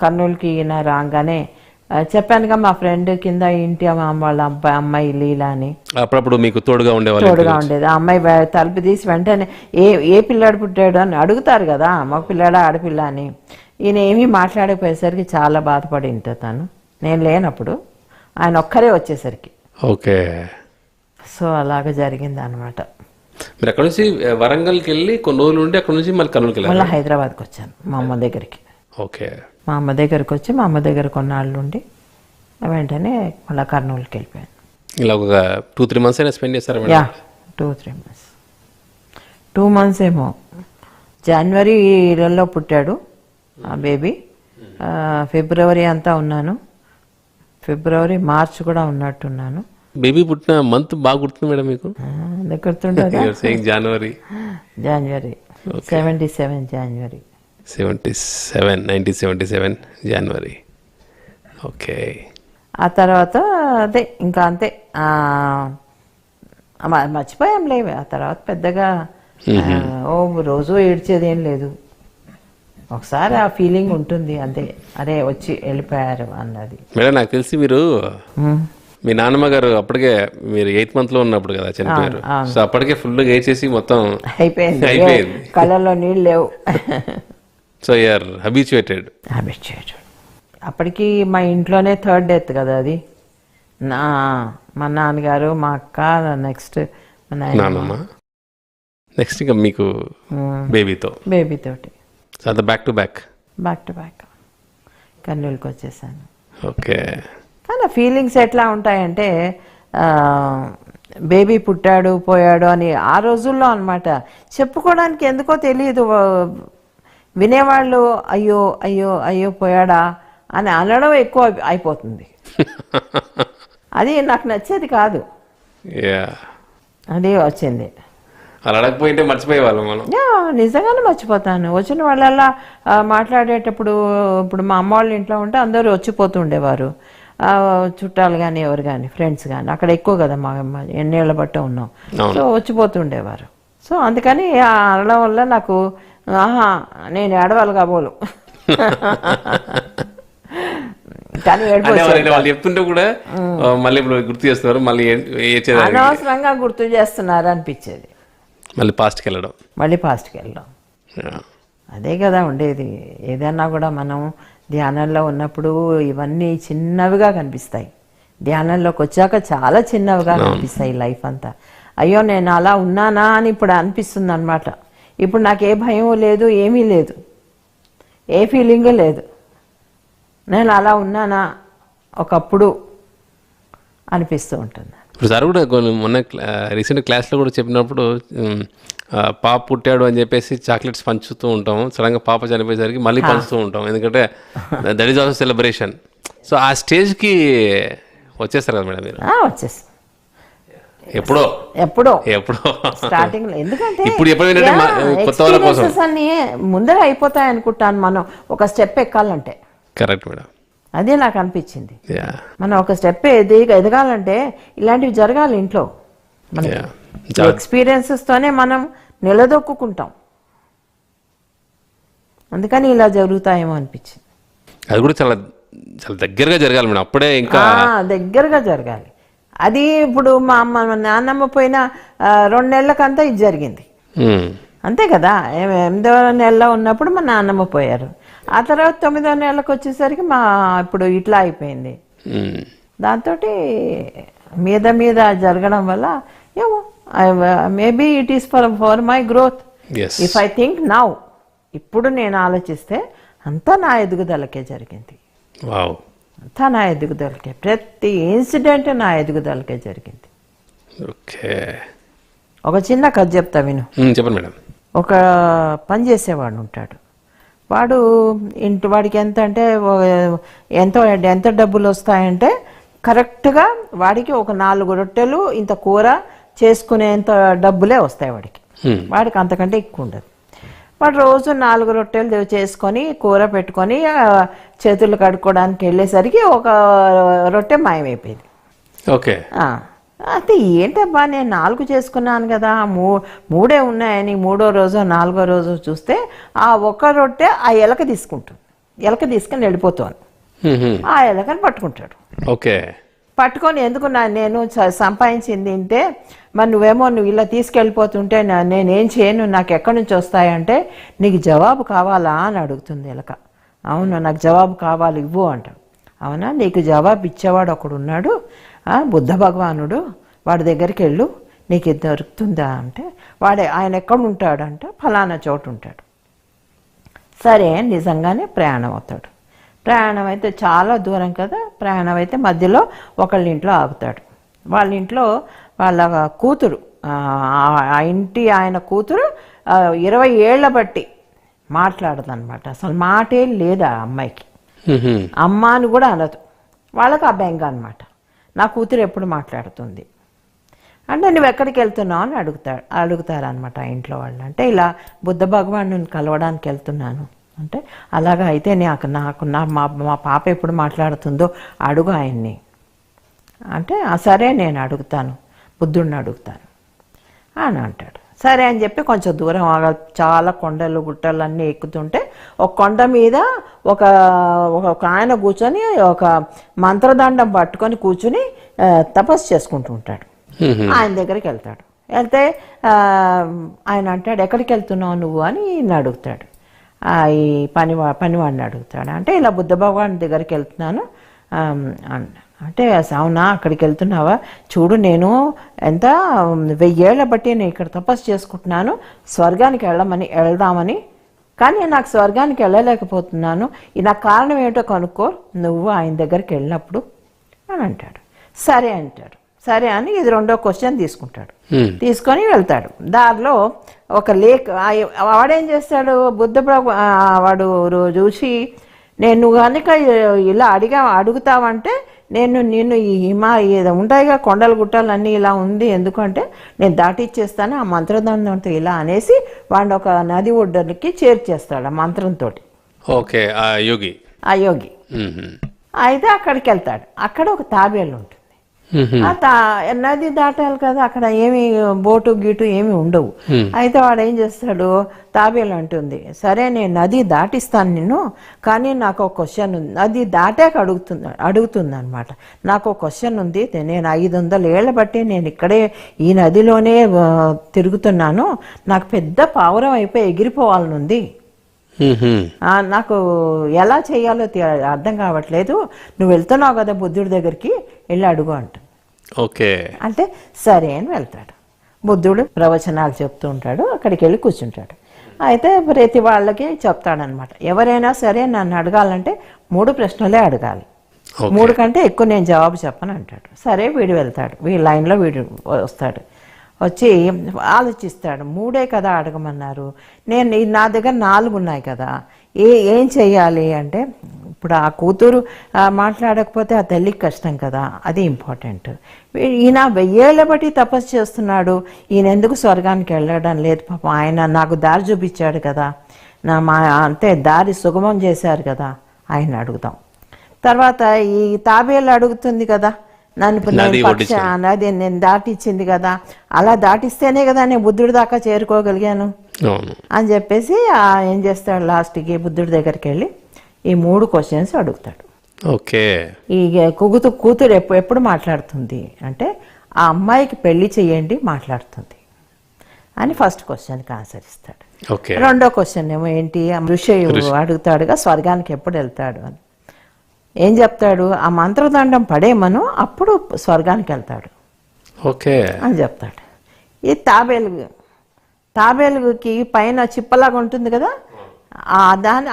B: కర్నూలుకి రాగానే చెప్పానుగా మా ఫ్రెండ్ కింద ఇంటి వాళ్ళ అమ్మాయి లీలా అని
A: అప్పుడప్పుడు మీకు తోడుగా
B: ఉండేది. ఆ అమ్మాయి తలుపు తీసి వెంటనే ఏ పిల్లాడు పుట్టాడు అని అడుగుతారు కదా, మగ పిల్లాడా ఆడపిల్ల అని. ఈయన ఏమీ మాట్లాడకపోయేసరికి చాలా బాధపడి తను, నేను లేనప్పుడు ఆయన ఒక్కరే వచ్చేసరికి.
A: ఓకే.
B: సో అలాగ జరిగింది అనమాట.
A: మీరు అక్కడ నుంచి వరంగల్కి వెళ్ళి కొన్ని రోజులు ఉండి అక్కడ నుంచి మళ్ళీ కర్నూలుకి వెళ్ళారు?
B: మళ్ళీ హైదరాబాద్కి వచ్చాను మా అమ్మ దగ్గరికి.
A: ఓకే.
B: మా అమ్మ దగ్గరికి వచ్చి మా అమ్మ దగ్గర కొన్నాళ్ళు ఉండి వెంటనే మళ్ళీ కర్నూలుకి వెళ్ళిపోయాను.
A: ఇలా ఒక 2-3 months అయినా స్పెండ్ చేస్తారా?
B: 2-3 months. 2 months ఏమో. జనవరిలో పుట్టాడు ఆ బేబీ. ఫిబ్రవరి అంతా ఉన్నాను, ఫిబ్రవరి మార్చ్ కూడా ఉన్నట్టున్నాను.
A: బేబీ పుట్టిన మంత్ బాగా గుర్తుంది మేడం మీకు?
B: గుర్తుంటుంది.
A: జనవరి
B: 77 జనవరి.
A: 1977 జనవరి. ఓకే.
B: ఆ తర్వాత అదే ఇంకా అంతే మర్చిపోయాం లేవే. ఆ తర్వాత పెద్దగా రోజు ఏడ్చేది ఏం లేదు. ఒకసారి ఆ ఫీలింగ్ ఉంటుంది అంతే, అదే వచ్చి వెళ్ళిపోయారు అన్నది.
A: మేడం నాకు తెలిసి మీరు మీ నాన్నమ్మ గారు అప్పటికే మీరు 8th month లో ఉన్నప్పుడు కదా చనిపోయారు. సో అప్పటికే ఫుల్గా ఏడ్చేసి మొత్తం
B: అయిపోయింది, కళ్ళల్లో నీళ్ళు లేవు.
A: So you are habituated.
B: అప్పటికి మా ఇంట్లోనే 3rd death కదా అది. మా నాన్నగారు, మా అక్క, నెక్స్ట్ మా నాన్నమ్మ,
A: నెక్స్ట్ ఇంకా మీకు
B: బేబీతోటి.
A: సో అది బ్యాక్ టు బ్యాక్
B: కర్నూలుకి వచ్చేసాను.
A: ఓకే.
B: కానీ ఫీలింగ్స్ ఎట్లా ఉంటాయంటే బేబీ పుట్టాడు పోయాడు అని ఆ రోజుల్లో అనమాట. చెప్పుకోవడానికి ఎందుకో తెలియదు, వినేవాళ్ళు అయ్యో అయ్యో అయ్యో పోయాడా అని అనడం ఎక్కువ అయిపోతుంది. అది నాకు నచ్చేది కాదు. అది వచ్చింది.
A: అలా అడగపోయింటే మర్చిపోయేవాళ్ళం మనం.
B: నిజంగానే మర్చిపోతాను. వచ్చిన వాళ్ళల్లా మాట్లాడేటప్పుడు, ఇప్పుడు మా అమ్మ వాళ్ళ ఇంట్లో ఉంటే అందరూ వచ్చిపోతూ ఉండేవారు, చుట్టాలు కానీ ఎవరు కానీ ఫ్రెండ్స్ కానీ. అక్కడ ఎక్కువ కదా మా ఎన్నేళ్ల బట్ట ఉన్నాం, సో వచ్చిపోతూ ఉండేవారు. సో అందుకని అనడం వల్ల నాకు నేను ఏడవాలి కాబోలు. కానీ
A: వాళ్ళు చెప్తుంటే కూడా మళ్ళీ ఇప్పుడు గుర్తు చేస్తున్నారు, మళ్ళీ
B: అనవసరంగా గుర్తు చేస్తున్నారు అనిపించేది.
A: మళ్ళీ పాస్ట్కి వెళ్ళడం
B: అదే కదా ఉండేది. ఏదన్నా కూడా మనం ధ్యానంలో ఉన్నప్పుడు ఇవన్నీ చిన్నవిగా కనిపిస్తాయి, ధ్యానంలోకి వచ్చాక చాలా చిన్నవిగా అనిపిస్తాయి లైఫ్ అంతా. అయ్యో నేను అలా ఉన్నానా అని ఇప్పుడు అనిపిస్తుంది అనమాట. ఇప్పుడు నాకు ఏ భయం లేదు, ఏమీ లేదు, ఏ ఫీలింగ్ లేదు. నేను అలా ఉన్నానా ఒకప్పుడు అనిపిస్తూ ఉంటుంది.
A: ఇప్పుడు సార్ కూడా కొన్ని మొన్న రీసెంట్ క్లాస్లో కూడా చెప్పినప్పుడు పాప పుట్టాడు అని చెప్పేసి చాక్లెట్స్ పంచుతూ ఉంటాము, సడన్గా పాప చనిపోయేసరికి మళ్ళీ పంచుతూ ఉంటాం, ఎందుకంటే that is also celebration. So ఆ స్టేజ్కి వచ్చేస్తారు కదా మేడం మీరు?
B: వచ్చేసి
A: ఎప్పుడో
B: ఎప్పుడో
A: ఎప్పుడో
B: స్టార్టింగ్ లో. ఎందుకంటే
A: ఇప్పుడు ఎప్పుడైనా కొత్త వాళ్ళ కోసం
B: ఎక్స్పీరియన్సెస్ అన్ని ముందర అయిపోతాయి అనుకుంటాను మనం ఒక స్టెప్ ఎక్కాలంటే.
A: కరెక్ట్ మేడం,
B: అదే నాకు అనిపించింది.
A: యా
B: మనం ఒక స్టెప్ ఎదగాలంటే ఇలాంటివి జరగాలి ఇంట్లో. మన ఎక్స్పీరియన్సెస్ తోనే మనం నిలదొక్కుంటాం. అందుకని ఇలా జరుగుతాయేమో అనిపించింది.
A: అది కూడా చాలా చాలా దగ్గరగా జరగాలి మేడం, అప్పుడే ఇంకా
B: దగ్గరగా జరగాలి. అది ఇప్పుడు మా నాన్నమ్మ పోయిన 2 నెలలకంతా ఇది జరిగింది, అంతే కదా. 8వ నెలలో ఉన్నప్పుడు మా నాన్నమ్మ పోయారు. ఆ తర్వాత 9వ నెలకు వచ్చేసరికి ఇప్పుడు ఇట్లా అయిపోయింది. దాంతో మీద మీద జరగడం వల్ల ఏమో maybe it is for my growth. If I think now, ఇప్పుడు నేను ఆలోచిస్తే అంతా నా ఎదుగుదలకే జరిగింది. అంతా నా ఎదుగుదలకే, ప్రతి ఇన్సిడెంట్ నా ఎదుగుదలకే జరిగింది.
A: ఓకే,
B: ఒక చిన్న కథ చెప్తా విను.
A: చెప్పండి మేడం.
B: ఒక పని చేసేవాడు ఉంటాడు. వాడికి ఎంత అంటే ఎంత డబ్బులు వస్తాయంటే కరెక్ట్గా వాడికి ఒక 4 రొట్టెలు ఇంత కూర చేసుకునేంత డబ్బులే వస్తాయి వాడికి. వాడికి అంతకంటే ఎక్కువ ఉండదు. వాడు రోజు 4 రొట్టెలు చేసుకొని కూర పెట్టుకొని చేతులు కడుక్కోవడానికి వెళ్ళేసరికి ఒక రొట్టె మాయమైపోయింది.
A: ఓకే,
B: అయితే ఏంటబ్బా నేను 4 చేసుకున్నాను కదా, 3 ఉన్నాయని 3వ రోజు 4వ రోజు చూస్తే ఆ ఒక్క రొట్టె ఆ ఎలక తీసుకుంటుంది. ఎలక తీసుకొని వెళ్ళిపోతాను. ఆ ఎలకని పట్టుకుంటాడు.
A: ఓకే,
B: పట్టుకొని ఎందుకు నేను సంపాదించింది తింటే మరి నువ్వు ఇలా తీసుకెళ్ళిపోతుంటే నేనేం చేయను, నాకు ఎక్కడి నుంచి వస్తాయంటే నీకు జవాబు కావాలా అని అడుగుతుంది ఎలక. అవును నాకు జవాబు కావాలి ఇవ్వు అంటాడు. అవునా, నీకు జవాబు ఇచ్చేవాడు ఒకడు ఉన్నాడు, బుద్ధ భగవానుడు, వాడి దగ్గరికి వెళ్ళు నీకు ఇది దొరుకుతుందా అంటే ఆయన ఎక్కడ ఉంటాడంట ఫలానా చోటు ఉంటాడు. సరే నిజంగానే ప్రయాణం అవుతాడు. ప్రయాణం అయితే చాలా దూరం కదా. ప్రయాణం అయితే మధ్యలో ఒకళ్ళ ఇంట్లో ఆగుతాడు. వాళ్ళ ఇంట్లో వాళ్ళ కూతురు, ఆయన కూతురు 20 ఏళ్ల బట్టి మాట్లాడదన్నమాట. అసలు మాటే లేదు ఆ అమ్మాయికి, అమ్మ అని కూడా అనదు. వాళ్ళకి ఆ బెంగ అనమాట, నా కూతురు ఎప్పుడు మాట్లాడుతుంది అంటే నువ్వు ఎక్కడికి వెళ్తున్నావు అని అడుగుతారనమాట ఆ ఇంట్లో వాళ్ళు. అంటే ఇలా బుద్ధ భగవాను కలవడానికి వెళ్తున్నాను అంటే, అలాగా అయితే మా పాప ఎప్పుడు మాట్లాడుతుందో అడుగు ఆయన్ని అంటే, సరే నేను అడుగుతాను, బుద్ధుడిని అడుగుతాను అని అంటాడు. సరే అని చెప్పి కొంచెం దూరం చాలా కొండలు గుట్టలు అన్నీ ఎక్కుతుంటే ఒక కొండ మీద ఒక ఆయన కూర్చొని ఒక మంత్రదండం పట్టుకొని కూర్చుని తపస్సు చేసుకుంటూ ఉంటాడు. ఆయన దగ్గరికి వెళ్తాడు. వెళ్తే ఆయన అంటాడు, ఎక్కడికి వెళ్తున్నావు నువ్వు అని ఈయన అడుగుతాడు. ఈ పనివాడిని అడుగుతాడు. అంటే ఇలా బుద్ధ భగవాన్ దగ్గరికి వెళ్తున్నాను అంటే, అవునా అక్కడికి వెళ్తున్నావా, చూడు నేను ఎంత 1000 ఏళ్ల బట్టి నేను ఇక్కడ తపస్సు చేసుకుంటున్నాను స్వర్గానికి వెళ్దామని, కానీ నాకు స్వర్గానికి వెళ్ళలేకపోతున్నాను, నాకు కారణం ఏమిటో కనుక్కో నువ్వు ఆయన దగ్గరికి వెళ్ళినప్పుడు అని అంటాడు. సరే అంటాడు. సరే అని ఇది 2వ క్వశ్చన్ తీసుకుంటాడు. తీసుకొని వెళ్తాడు. దారిలో ఒక లేక్, వాడేం చేస్తాడు వాడు చూసి, నేను కనుక ఇలా అడుగుతావంటే నిన్ను ఈ ఉంటాయిగా కొండలు గుట్టలు అన్నీ ఇలా ఉంది, ఎందుకంటే నేను దాటిచ్చేస్తాను ఆ మంత్రదండంతో ఇలా అనేసి వాడిని ఒక నది ఒడ్డుకి చేర్చేస్తాడు ఆ మంత్రంతో.
A: ఓకే, ఆ యోగి
B: అయితే అక్కడికి వెళ్తాడు. అక్కడ ఒక తాబేలు ఉంటుంది. నది దాటాలి కదా, అక్కడ ఏమి బోటు గీటు ఏమి ఉండవు. అయితే వాడు ఏం చేస్తాడు, తాబేలు అంటుంది, సరే నేను నది దాటిస్తాను నిన్ను, కానీ నాకు ఒక క్వశ్చన్ ఉంది. నది దాటాక అడుగుతుంది అనమాట. నాకు ఒక క్వశ్చన్ ఉంది, నేను 500 ఏళ్ల బట్టి నేను ఇక్కడే ఈ నదిలోనే తిరుగుతున్నాను, నాకు పెద్ద పావురం అయిపోయి ఎగిరిపోవాలనుంది నాకు ఎలా చేయాలో అర్థం కావట్లేదు, నువ్వు వెళ్తున్నావు కదా బుద్ధుడి దగ్గరికి, వెళ్ళి అడుగు అంటుంది.
A: ఓకే.
B: అంటే సరే అని వెళ్తాడు. బుద్ధుడు ప్రవచనాలు చెప్తూ ఉంటాడు, అక్కడికి వెళ్ళి కూర్చుంటాడు. అయితే ప్రతి వాళ్ళకి చెప్తాడనమాట, ఎవరైనా సరే నన్ను అడగాలంటే 3 ప్రశ్నలే అడగాలి, 3 కంటే ఎక్కువ నేను జవాబు చెప్పను అంటాడు. సరే వీడు వెళ్తాడు, వీడి లైన్లో వీడు వస్తాడు. వచ్చి ఆలోచిస్తాడు, 3 కదా అడగమన్నారు, నా దగ్గర 4 ఉన్నాయి కదా, ఏం చెయ్యాలి అంటే, ఇప్పుడు ఆ కూతురు మాట్లాడకపోతే ఆ తల్లికి కష్టం కదా, అది ఇంపార్టెంట్. ఈయన 1000 ఏళ్ల బట్టి తపస్సు చేస్తున్నాడు, ఈయన ఎందుకు స్వర్గానికి వెళ్ళడం లేదు, పాపం ఆయన నాకు దారి చూపించాడు కదా, అంతే దారి సుగమం చేశారు కదా, ఆయన అడుగుదాం. తర్వాత ఈ తాబేలు అడుగుతుంది కదా, నేను దాటిచ్చింది కదా, అలా దాటిస్తేనే కదా నేను బుద్ధుడి దాకా చేరుకోగలిగాను అని చెప్పేసి ఏం చేస్తాడు, లాస్ట్కి బుద్ధుడి దగ్గరికి వెళ్ళి ఈ 3 క్వశ్చన్స్ అడుగుతాడు.
A: ఓకే.
B: ఈ కూతురు ఎప్పుడు మాట్లాడుతుంది అంటే, ఆ అమ్మాయికి పెళ్లి చెయ్యండి మాట్లాడుతుంది అని ఫస్ట్ క్వశ్చన్కి ఆన్సర్ ఇస్తాడు. రెండో క్వశ్చన్ ఏమో ఏంటి, ఋషి అడుగుతాడుగా స్వర్గానికి ఎప్పుడు వెళ్తాడు అని. ఏం చెప్తాడు, ఆ మంత్రదండం పడేమను అప్పుడు స్వర్గానికి వెళ్తాడు
A: ఓకే
B: అని చెప్తాడు. ఈ తాబేలుకి పైన చిప్పలాగా ఉంటుంది కదా,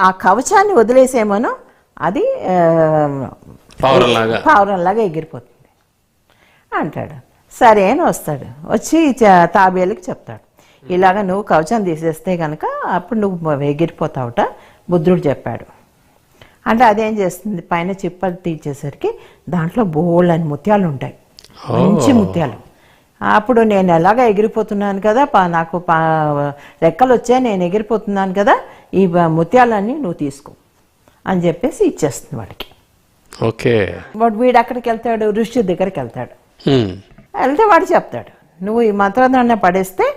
B: ఆ కవచాన్ని వదిలేసేమను అది పావురంలాగా ఎగిరిపోతుంది అంటాడు. సరే అని వస్తాడు, వచ్చి తాబేలుకి చెప్తాడు, ఇలాగ నువ్వు కవచం తీసేస్తే కనుక అప్పుడు నువ్వు ఎగిరిపోతావుట బుద్ధుడు చెప్పాడు అంటే. అదేం చేస్తుంది, పైన చిప్పలు తీసేసరికి దాంట్లో బోళ్ళని ముత్యాలు ఉంటాయి, మంచి ముత్యాలు. అప్పుడు నేను ఎలాగ ఎగిరిపోతున్నాను కదా, నాకు రెక్కలు వచ్చాయి, నేను ఎగిరిపోతున్నాను కదా, ఈ ముత్యాలన్నీ నువ్వు తీసుకో అని చెప్పేసి ఇచ్చేస్తుంది వాడికి.
A: ఓకే.
B: వాడు వీడు అక్కడికి వెళ్తాడు, ఋషి దగ్గరికి వెళ్తాడు. వెళ్తే వాడు చెప్తాడు, నువ్వు ఈ మంత్రదండ పడేస్తే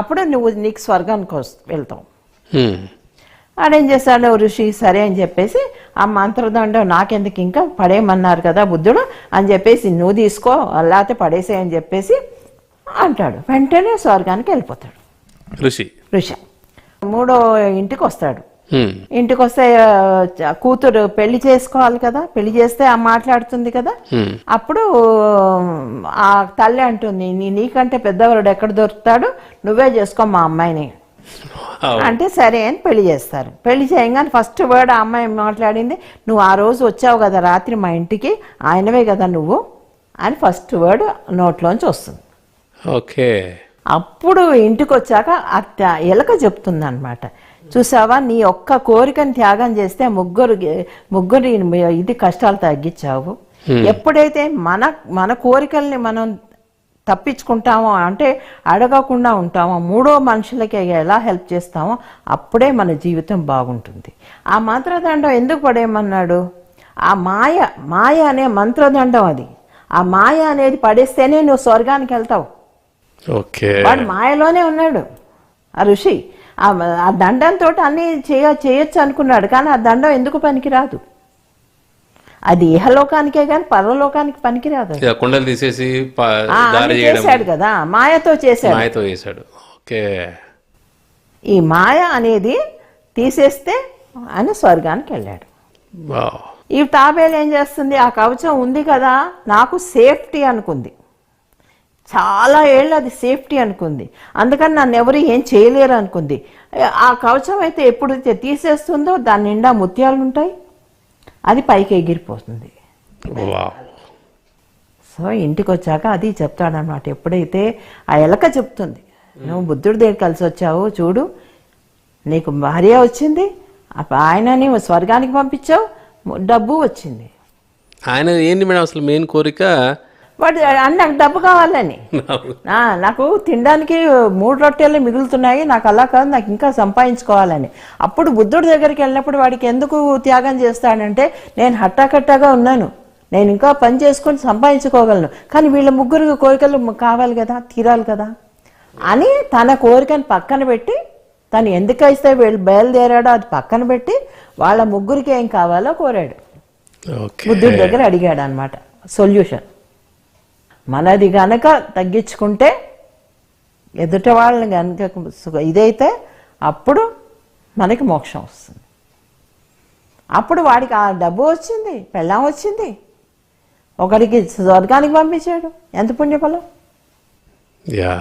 B: అప్పుడు నీకు స్వర్గానికి వెళ్తావు. ఆడేం చేస్తాడు ఋషి, సరే అని చెప్పేసి ఆ మంత్రదండం నాకెందుకు, ఇంకా పడేయమన్నారు కదా బుద్ధుడు అని చెప్పేసి నువ్వు తీసుకో, లేకపోతే పడేసే అని చెప్పేసి అంటాడు. వెంటనే స్వర్గానికి వెళ్ళిపోతాడు ఋషి. 3వ ఇంటికి వస్తాడు. ఇంటికి వస్తే కూతురు పెళ్లి చేసుకోవాలి కదా, పెళ్లి చేస్తే ఆ మాట్లాడుతుంది కదా, అప్పుడు ఆ తల్లి అంటుంది, నీకంటే పెద్దవాడు ఎక్కడ దొరుకుతాడు, నువ్వే చేసుకో మా అమ్మాయిని అంటే. సరే అని పెళ్లి చేస్తారు. పెళ్లి చేయగానే ఫస్ట్ వర్డ్ ఆ అమ్మాయి మాట్లాడింది, నువ్వు ఆ రోజు వచ్చావు కదా రాత్రి మా ఇంటికి, ఆయనవే కదా నువ్వు అని ఫస్ట్ వర్డ్ నోట్లోంచి వస్తుంది.
A: ఓకే.
B: అప్పుడు ఇంటికి వచ్చాక ఎలక చెప్తుంది అనమాట, చూసావా నీ ఒక్క కోరికని త్యాగం చేస్తే ముగ్గురు ఇది కష్టాలు తగ్గించావు. ఎప్పుడైతే మన కోరికల్ని మనం తప్పించుకుంటామో అంటే అడగకుండా ఉంటామో, 3వ మనుషులకి ఎలా హెల్ప్ చేస్తామో అప్పుడే మన జీవితం బాగుంటుంది. ఆ మంత్రదండం ఎందుకు పడేయమన్నాడు, ఆ మాయ అనే మంత్రదండం అది, ఆ మాయ అనేది పడేస్తేనే నువ్వు స్వర్గానికి వెళ్తావు. వాడు మాయలోనే ఉన్నాడు ఆ ఋషి. ఆ దండంతో అన్ని చేయొచ్చు అనుకున్నాడు, కానీ ఆ దండం ఎందుకు పనికిరాదు, అది ఇహలోకానికే కానీ పరలోకానికి పనికిరాదు.
A: కుండలు తీసేసి
B: చేశాడు కదా, మాయతో చేశాడు. ఈ మాయ అనేది తీసేస్తే ఆయన స్వర్గానికి వెళ్ళాడు. ఈ తాబేలు ఏం చేస్తుంది, ఆ కవచం ఉంది కదా నాకు సేఫ్టీ అనుకుంది, చాలా ఏళ్ళు అది సేఫ్టీ అనుకుంది, అందుకని నన్ను ఎవరు ఏం చేయలేరు అనుకుంది. ఆ కవచం అయితే ఎప్పుడు తీసేస్తుందో దాని నిండా ముత్యాలు ఉంటాయి, అది పైకి ఎగిరిపోతుంది. సో ఇంటికి వచ్చాక అది చెప్తాడనమాట. ఎప్పుడైతే ఆ ఎలక చెప్తుంది, నువ్వు బుద్ధుడి దగ్గర కలిసి వచ్చావు చూడు, నీకు భార్య వచ్చింది, ఆయనని స్వర్గానికి పంపించావు, డబ్బు వచ్చింది.
A: ఆయన ఏంటి మేడం అసలు మెయిన్ కోరిక,
B: వాడు నాకు డబ్బు కావాలని, నాకు తినడానికి 3 రొట్టెలు మిగులుతున్నాయి, నాకు అలా కాదు, నాకు ఇంకా సంపాదించుకోవాలని. అప్పుడు బుద్ధుడి దగ్గరికి వెళ్ళినప్పుడు వాడికి ఎందుకు త్యాగం చేస్తాడంటే, నేను హట్టాకట్టాగా ఉన్నాను, నేను ఇంకా పని చేసుకొని సంపాదించుకోగలను, కానీ వీళ్ళ ముగ్గురు కోరికలు కావాలి కదా, తీరాలి కదా అని తన కోరికను పక్కన పెట్టి, తను ఎందుకైతే వీళ్ళు బయలుదేరాడో అది పక్కన పెట్టి వాళ్ళ ముగ్గురికి ఏం కావాలో కోరాడు. బుద్ధుడి దగ్గర అడిగాడు అనమాట సొల్యూషన్. మనది గనక తగ్గించుకుంటే, ఎదుట వాళ్ళని గనక ఇదైతే అప్పుడు మనకి మోక్షం వస్తుంది. అప్పుడు వాడికి ఆ డబ్బు వచ్చింది, పెళ్ళాం వచ్చింది, ఒకడికి స్వర్గానికి పంపించాడు. ఎంత పుణ్యఫలం.
A: యా,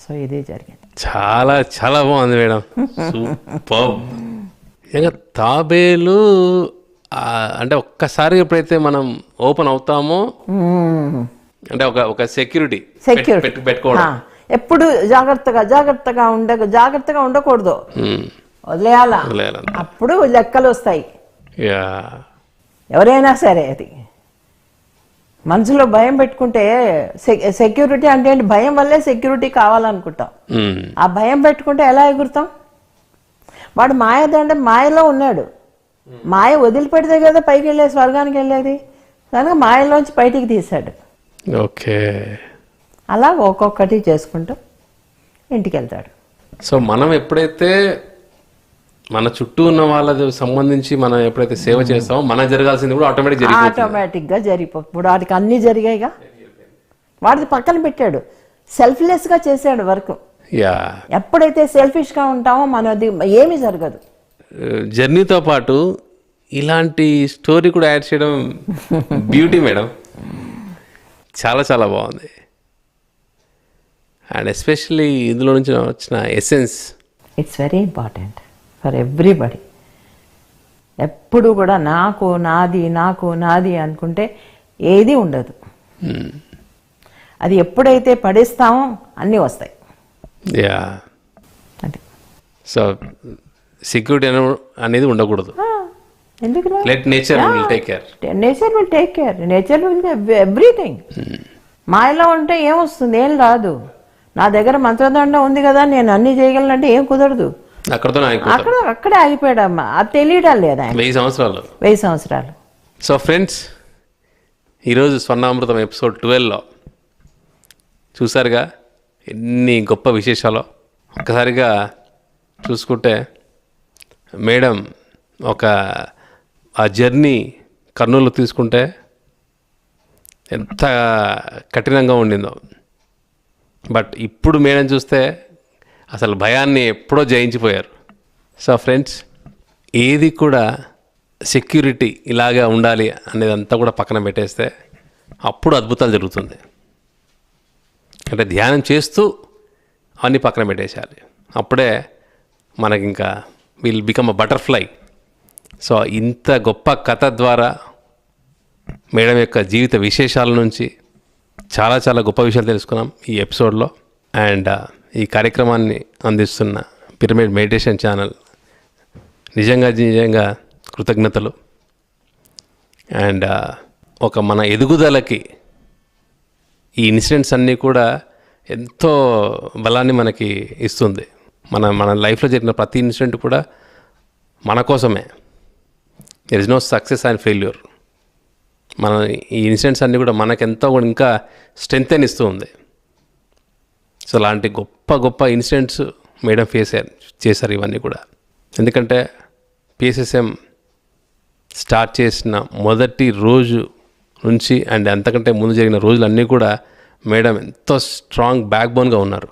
B: సో ఇదే జరిగింది.
A: చాలా చాలా బాగుంది మేడం. సూపర్. ఇంకా తాబేలు అంటే ఒక్కసారి ఎప్పుడైతే మనం ఓపెన్ అవుతామో అంటే ఒక సెక్యూరిటీ పెట్టుకోవడం,
B: ఎప్పుడు జాగ్రత్తగా ఉండకూడదు, వదిలేయాలా. అప్పుడు లెక్కలు వస్తాయి. ఎవరైనా సరే అది మనసులో భయం పెట్టుకుంటే సెక్యూరిటీ అంటే ఏంటి? భయం వల్లే సెక్యూరిటీ కావాలనుకుంటాం. ఆ భయం పెట్టుకుంటే ఎలా ఎగురుతాం? వాడు మాయదంటే మాయలో ఉన్నాడు. మాయ వదిలిపెడితే కదా పైకి వెళ్ళేది, స్వర్గానికి వెళ్ళేది. కనుక మాయలోంచి బయటికి తీశాడు.
A: ఓకే,
B: అలా ఒక్కొక్కటి చేసుకుంటూ ఇంటికి వెళ్తాడు.
A: సో మనం ఎప్పుడైతే మన చుట్టూ ఉన్న వాళ్ళకి సంబంధించి మనం ఎప్పుడైతే సేవ చేస్తామో మనకు జరగాల్సింది కూడా
B: ఆటోమేటిక్గా జరిగిపోతుంది. ఇప్పుడు వాడికి అన్నీ జరిగాయిగా, వాడిది పక్కన పెట్టాడు, సెల్ఫ్లెస్గా చేశాడు వర్క్. ఎప్పుడైతే సెల్ఫిష్గా ఉంటామో మనది ఏమీ జరగదు.
A: జర్నీతో పాటు ఇలాంటి స్టోరీ కూడా యాడ్ చేయడం బ్యూటీ మేడం. చాలా చాలా బాగుంది. అండ్ ఎస్పెషల్లీ ఇందులో నుంచి వచ్చిన essence,
B: it's very important for everybody. ఎప్పుడు కూడా నాకు నాది అనుకుంటే ఏది ఉండదు. అది ఎప్పుడైతే పడేస్తామో అన్నీ వస్తాయి.
A: యా, సో సెక్యూరిటీ అనేది ఉండకూడదు.
B: ఎందుకు?
A: Let nature will take care.
B: Nature will everything. మాయలో ఉంటే ఏమొస్తుంది? ఏం రాదు. నా దగ్గర మంత్రదండ ఉంది కదా, నేను అన్ని చేయగలనంటే ఏం కుదరదు. అక్కడే ఆగిపోయాడు అమ్మా. అది తెలియడం లేదా?
A: 1000
B: సంవత్సరాలు.
A: సో ఫ్రెండ్స్, ఈరోజు స్వర్ణామృతం ఎపిసోడ్ 12లో చూసారుగా ఎన్ని గొప్ప విశేషాలు. ఒక్కసారిగా చూసుకుంటే మేడం ఆ జర్నీ కర్నూలు తీసుకుంటే ఎంత కఠినంగా ఉండిందో. బట్ ఇప్పుడు మేడం చూస్తే అసలు భయాన్ని ఎప్పుడో జయించిపోయారు. సో ఫ్రెండ్స్, ఏది కూడా సెక్యూరిటీ ఇలాగా ఉండాలి అనేదంతా కూడా పక్కన పెట్టేస్తే అప్పుడు అద్భుతాలు జరుగుతుంది. అంటే ధ్యానం చేస్తూ అన్నీ పక్కన పెట్టేసేయాలి. అప్పుడే మనకి ఇంకా will become a butterfly. So ఇంత గొప్ప కథ ద్వారా మేడం యొక్క జీవిత విశేషాల నుంచి చాలా చాలా గొప్ప విషయాలు తెలుసుకున్నాం ఈ ఎపిసోడ్లో. అండ్ ఈ కార్యక్రమాన్ని అందిస్తున్న పిరమిడ్ మెడిటేషన్ ఛానల్ నిజంగా కృతజ్ఞతలు. అండ్ మన ఎదుగుదలకి ఈ ఇన్సిడెంట్స్ అన్నీ కూడా ఎంతో బలాన్ని మనకి ఇస్తుంది. మన లైఫ్లో జరిగిన ప్రతి ఇన్సిడెంట్ కూడా మన కోసమే. There is no success and failure. ఈ ఇన్సిడెంట్స్ అన్నీ కూడా మనకెంతో కూడా ఇంకా స్ట్రెంగ్త్ అని ఇస్తూ ఉంది. సో అలాంటి గొప్ప ఇన్సిడెంట్స్ మేడం చేశారు ఇవన్నీ కూడా. ఎందుకంటే పిఎస్ఎస్ఎం స్టార్ట్ చేసిన మొదటి రోజు నుంచి అండ్ అంతకంటే ముందు జరిగిన రోజులన్నీ కూడా మేడం ఎంతో స్ట్రాంగ్ బ్యాక్ బోన్గా ఉన్నారు.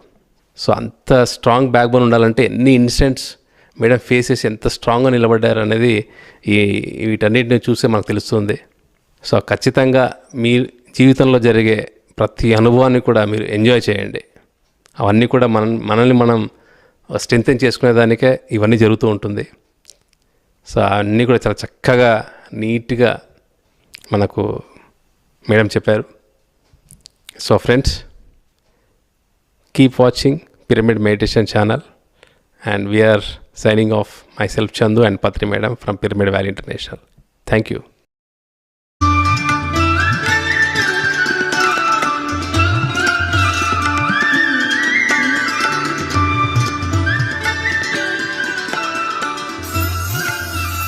A: సో అంత స్ట్రాంగ్ బ్యాక్ బోన్ ఉండాలంటే ఎన్ని ఇన్సిడెంట్స్ మేడం ఫేస్ చేసి ఎంత స్ట్రాంగ్గా నిలబడ్డారు అనేది వీటన్నిటిని చూస్తే మనకు తెలుస్తుంది. సో ఖచ్చితంగా మీ జీవితంలో జరిగే ప్రతి అనుభవాన్ని కూడా మీరు ఎంజాయ్ చేయండి. అవన్నీ కూడా మనల్ని మనం స్ట్రెంథెన్ చేసుకునేదానికే ఇవన్నీ జరుగుతూ ఉంటుంది. సో అన్నీ కూడా చాలా చక్కగా నీట్గా మనకు మేడం చెప్పారు. So friends, keep watching pyramid meditation channel and we are signing off, myself Chandu and Patri madam from Pyramid Valley International. Thank you.